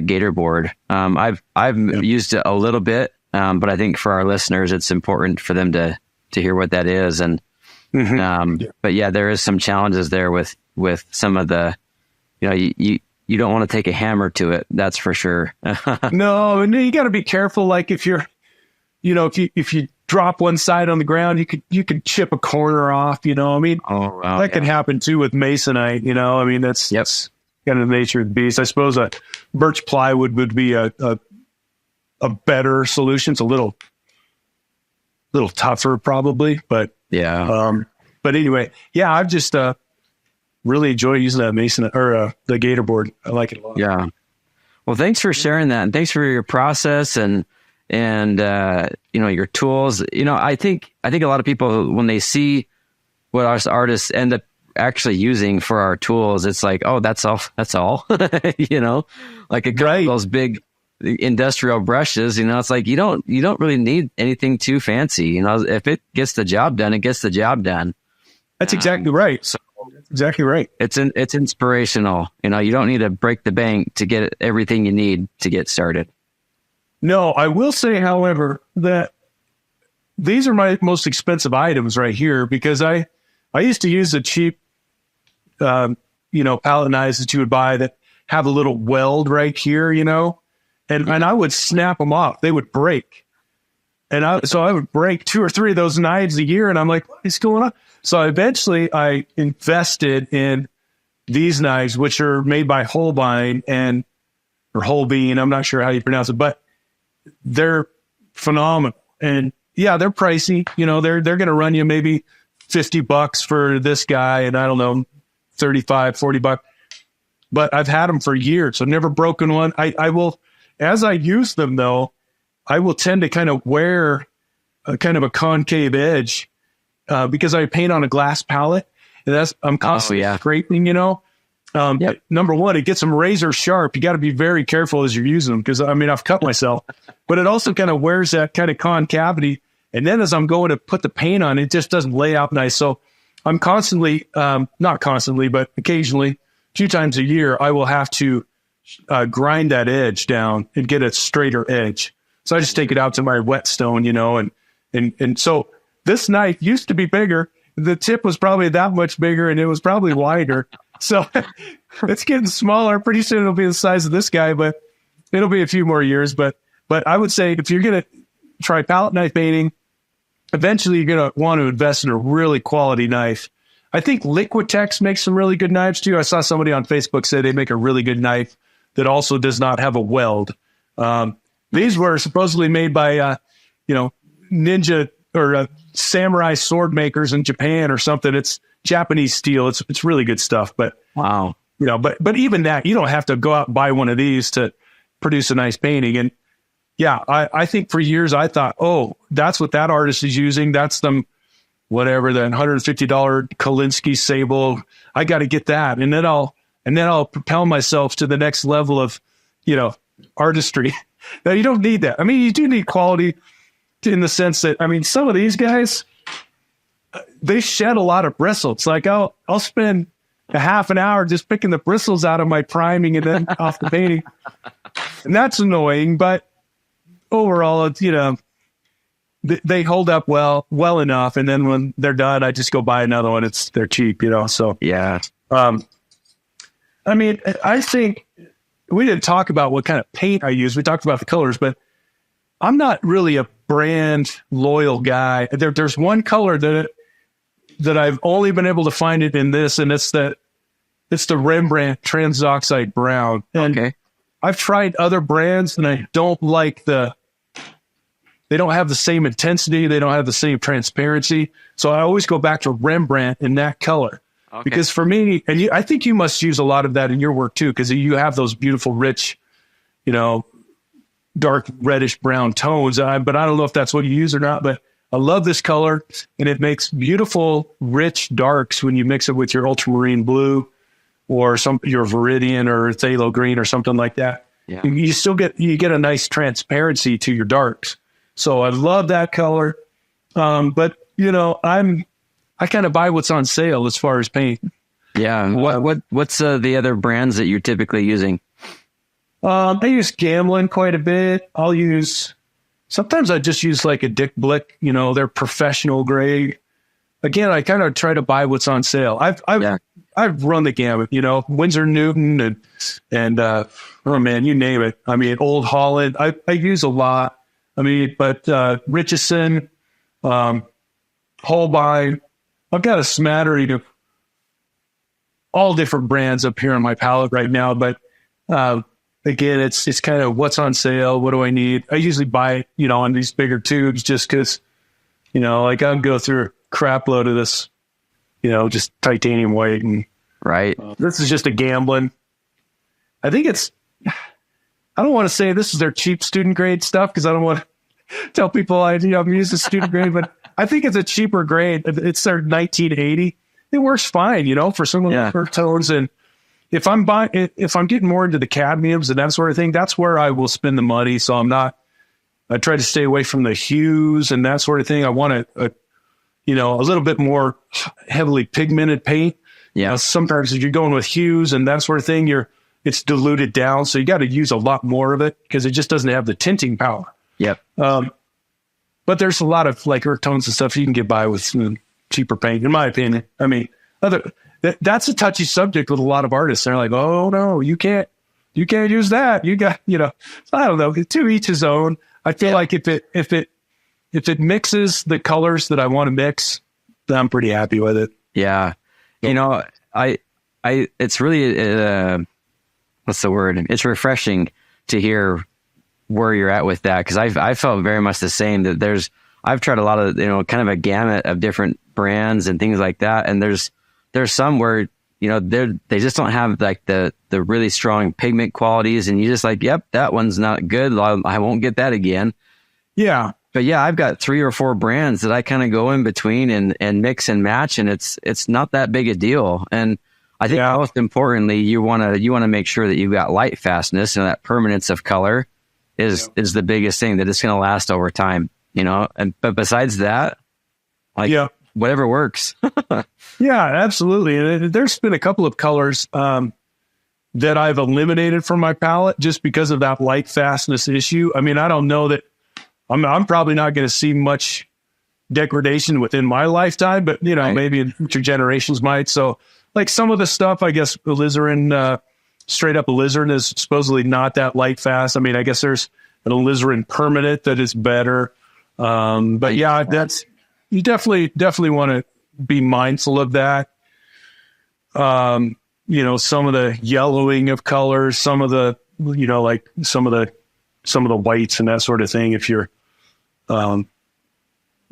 gator board. I've used it a little bit, but I think for our listeners, it's important for them to hear what that is. And, but yeah, there is some challenges there with some of the, you don't want to take a hammer to it. That's for sure. No, and you got to be careful. Like if you're, if you drop one side on the ground, you could chip a corner off, that can happen too with masonite, that's kind of the nature of the beast. I suppose a birch plywood would be a better solution. It's a little tougher probably, but but anyway, I've just really enjoy using that masonite or the gator board. I like it a lot. Yeah. Well, thanks for sharing that, and thanks for your process and your tools. I think a lot of people, when they see what us artists end up actually using for our tools, it's like, oh, that's all, like those big industrial brushes, it's like, you don't really need anything too fancy. If it gets the job done, it gets the job done. That's exactly right. So that's exactly right. It's inspirational. You don't need to break the bank to get everything you need to get started. No, I will say, however, that these are my most expensive items right here, because I used to use the cheap, palette knives that you would buy that have a little weld right here, and I would snap them off. They would break. So I would break 2 or 3 of those knives a year, and I'm like, what is going on? So eventually I invested in these knives, which are made by Holbein or Holbein. I'm not sure how you pronounce it, but they're phenomenal. And yeah, they're pricey. They're going to run you maybe $50 for this guy, and I don't know, $35, $40. But I've had them for years. I've never broken one. I will, as I use them though, I will tend to kind of wear a kind of a concave edge, because I paint on a glass palette, and I'm constantly scraping, Number one, it gets them razor sharp. You got to be very careful as you're using them, because I've cut myself, but it also kind of wears that kind of concavity. And then as I'm going to put the paint on, it just doesn't lay out nice. So I'm constantly, not constantly, but occasionally, a few times a year, I will have to grind that edge down and get a straighter edge. So I just take it out to my whetstone, and so this knife used to be bigger. The tip was probably that much bigger, and it was probably wider. So it's getting smaller. Pretty soon it'll be the size of this guy, but it'll be a few more years. But I would say, if you're going to try palette knife painting, eventually you're going to want to invest in a really quality knife. I think Liquitex makes some really good knives too. I saw somebody on Facebook say they make a really good knife that also does not have a weld. These were supposedly made by, ninja or samurai sword makers in Japan or something. It's Japanese steel. It's really good stuff. But wow, but even that, you don't have to go out and buy one of these to produce a nice painting. And yeah, I think for years I thought, oh, that's what that artist is using. That's them, whatever, the $150 Kolinsky Sable. I got to get that, and then I'll propel myself to the next level of, artistry. Now, you don't need that. You do need quality in the sense that, some of these guys, they shed a lot of bristles. It's like, I'll spend a half an hour just picking the bristles out of my priming and then off the painting. And that's annoying, but overall, it's, they hold up well enough. And then when they're done, I just go buy another one. They're cheap, so. Yeah. I think we didn't talk about what kind of paint I use. We talked about the colors, but I'm not really a brand loyal guy. There's one color that I've only been able to find it in this, and it's the Rembrandt Transoxide Brown. And okay. I've tried other brands, and I don't like they don't have the same intensity. They don't have the same transparency. So I always go back to Rembrandt in that color. Okay. Because for me, and I think you must use a lot of that in your work too, because you have those beautiful, rich, dark reddish brown tones. But I don't know if that's what you use or not, but I love this color, and it makes beautiful, rich darks when you mix it with your ultramarine blue or your viridian or phthalo green or something like that. Yeah. You still get a nice transparency to your darks. So I love that color. But I kind of buy what's on sale as far as paint. Yeah. What's the other brands that you're typically using? I use Gamblin quite a bit. Sometimes I just use like a Dick Blick, they're professional grade. Again, I kind of try to buy what's on sale. I've run the gamut, Winsor Newton and oh man, you name it. I mean, Old Holland, I use a lot. I mean, but Richardson, Holbein, I've got a smattering of all different brands up here on my palette right now. But again, it's kind of what's on sale. What do I need? I usually buy, on these bigger tubes just because, like I'll go through a crap load of this, just titanium white. And right. This is just a Gamblin. I think I don't want to say this is their cheap student grade stuff because I don't want to tell people I'm using student grade, but I think it's a cheaper grade. It's their 1980. It works fine, for some of the earth tones. And if I'm getting more into the cadmiums and that sort of thing, that's where I will spend the money. So I try to stay away from the hues and that sort of thing. I want a little bit more heavily pigmented paint. Yeah. Sometimes if you're going with hues and that sort of thing, it's diluted down. So you got to use a lot more of it because it just doesn't have the tinting power. Yep. But there's a lot of like earth tones and stuff you can get by with cheaper paint, in my opinion. I mean, that's a touchy subject with a lot of artists. They're like, oh no, you can't use that. You got, I don't know, to each his own. I feel like if it mixes the colors that I want to mix, then I'm pretty happy with it. Yeah. It's really, what's the word? It's refreshing to hear where you're at with that. Cause I felt very much the same that I've tried a lot of, kind of a gamut of different brands and things like that. And there's some where, they just don't have like the really strong pigment qualities. And you just like, yep, that one's not good. I won't get that again. Yeah. But yeah, I've got 3 or 4 brands that I kind of go in between and mix and match. And it's not that big a deal. And I think most importantly, you want to make sure that you've got light fastness and that permanence of color is the biggest thing, that it's going to last over time, but besides that, whatever works. Yeah, absolutely. And there's been a couple of colors, that I've eliminated from my palette just because of that light fastness issue. I mean, I don't know that I'm probably not going to see much degradation within my lifetime, but maybe in future generations might. So like some of the stuff, I guess alizarin, straight up alizarin is supposedly not that light fast. I mean, I guess there's an alizarin permanent that is better. But yeah, you definitely want to be mindful of that. Some of the yellowing of colors, some of the, like some of the whites and that sort of thing. If you're, I don't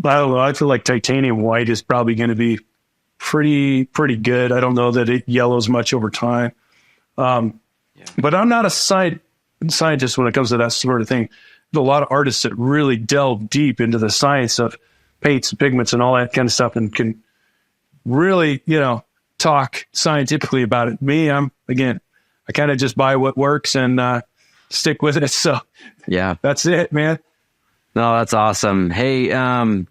know, I feel like titanium white is probably going to be pretty good. I don't know that it yellows much over time. But I'm not a scientist when it comes to that sort of thing. There's a lot of artists that really delve deep into the science of paints and pigments and all that kind of stuff and can really, talk scientifically about it. Me, I kind of just buy what works and stick with it. So yeah, that's it, man. No, that's awesome. Hey,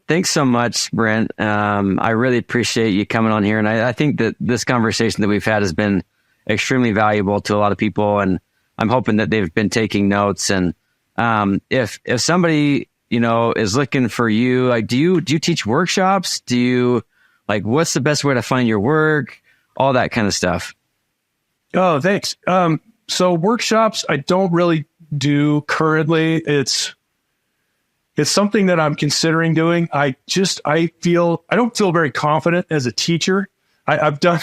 thanks so much, Brent. I really appreciate you coming on here. And I think that this conversation that we've had has been extremely valuable to a lot of people. And I'm hoping that they've been taking notes. And if somebody, is looking for you, like, do you teach workshops? What's the best way to find your work? All that kind of stuff. Oh, thanks. So workshops, I don't really do currently. It's something that I'm considering doing. I don't feel very confident as a teacher. I've done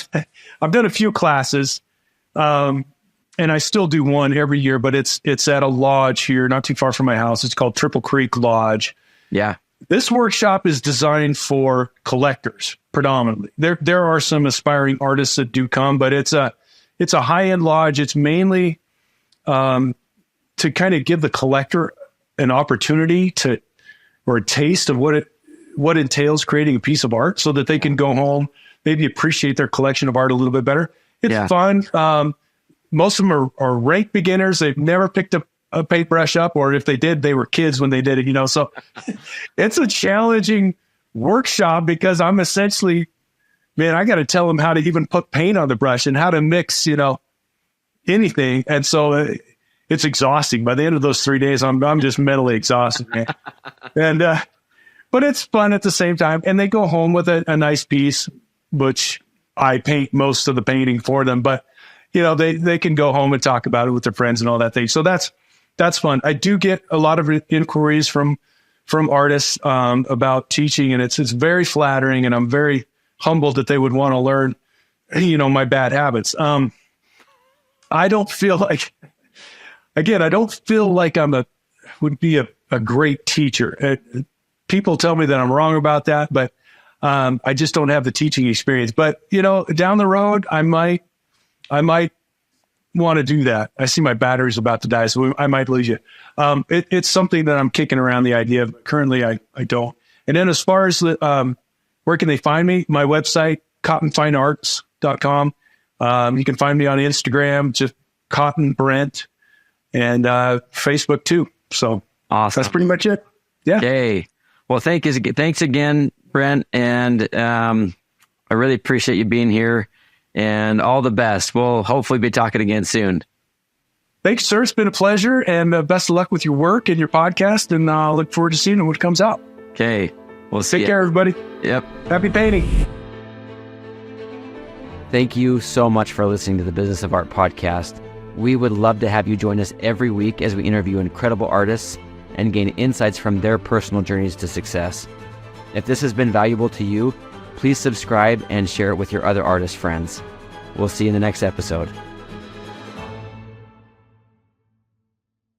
a few classes, and I still do one every year, but it's at a lodge here, not too far from my house. It's called Triple Creek Lodge. Yeah. this workshop is designed for collectors predominantly. There are some aspiring artists that do come, but it's a high-end lodge. It's mainly to kind of give the collector an opportunity or a taste of what entails creating a piece of art, so that they can go home, maybe appreciate their collection of art a little bit better. It's fun. Most of them are rank beginners. They've never picked a paintbrush up, or if they did, they were kids when they did it, so it's a challenging workshop, because I'm essentially, man, I got to tell them how to even put paint on the brush and how to mix, anything. And so it's exhausting. By the end of those 3 days, I'm just mentally exhausted, man. And, but it's fun at the same time. And they go home with a nice piece, which I paint most of the painting for them, but they can go home and talk about it with their friends and all that thing. So that's fun. I do get a lot of inquiries from artists about teaching, and it's very flattering, and I'm very humbled that they would want to learn, my bad habits. I don't feel like, again, would be a great teacher. People tell me that I'm wrong about that, but I just don't have the teaching experience. But down the road, I might want to do that. I see my battery's about to die, so I might lose you. It's something that I'm kicking around the idea of. Currently, I don't. And then as far as where can they find me? My website, cottonfinearts.com. You can find me on Instagram, just Cotton Brent, and Facebook too. So awesome. That's pretty much it. Yeah. Okay. Well, thanks again, Brent. And I really appreciate you being here, and all the best. We'll hopefully be talking again soon. Thanks, sir. It's been a pleasure, and best of luck with your work and your podcast. And I'll look forward to seeing what comes out. Okay. We'll see. Take care, everybody. Yep. Happy painting. Thank you so much for listening to the Business of Art podcast. We would love to have you join us every week as we interview incredible artists and gain insights from their personal journeys to success. If this has been valuable to you, please subscribe and share it with your other artist friends. We'll see you in the next episode.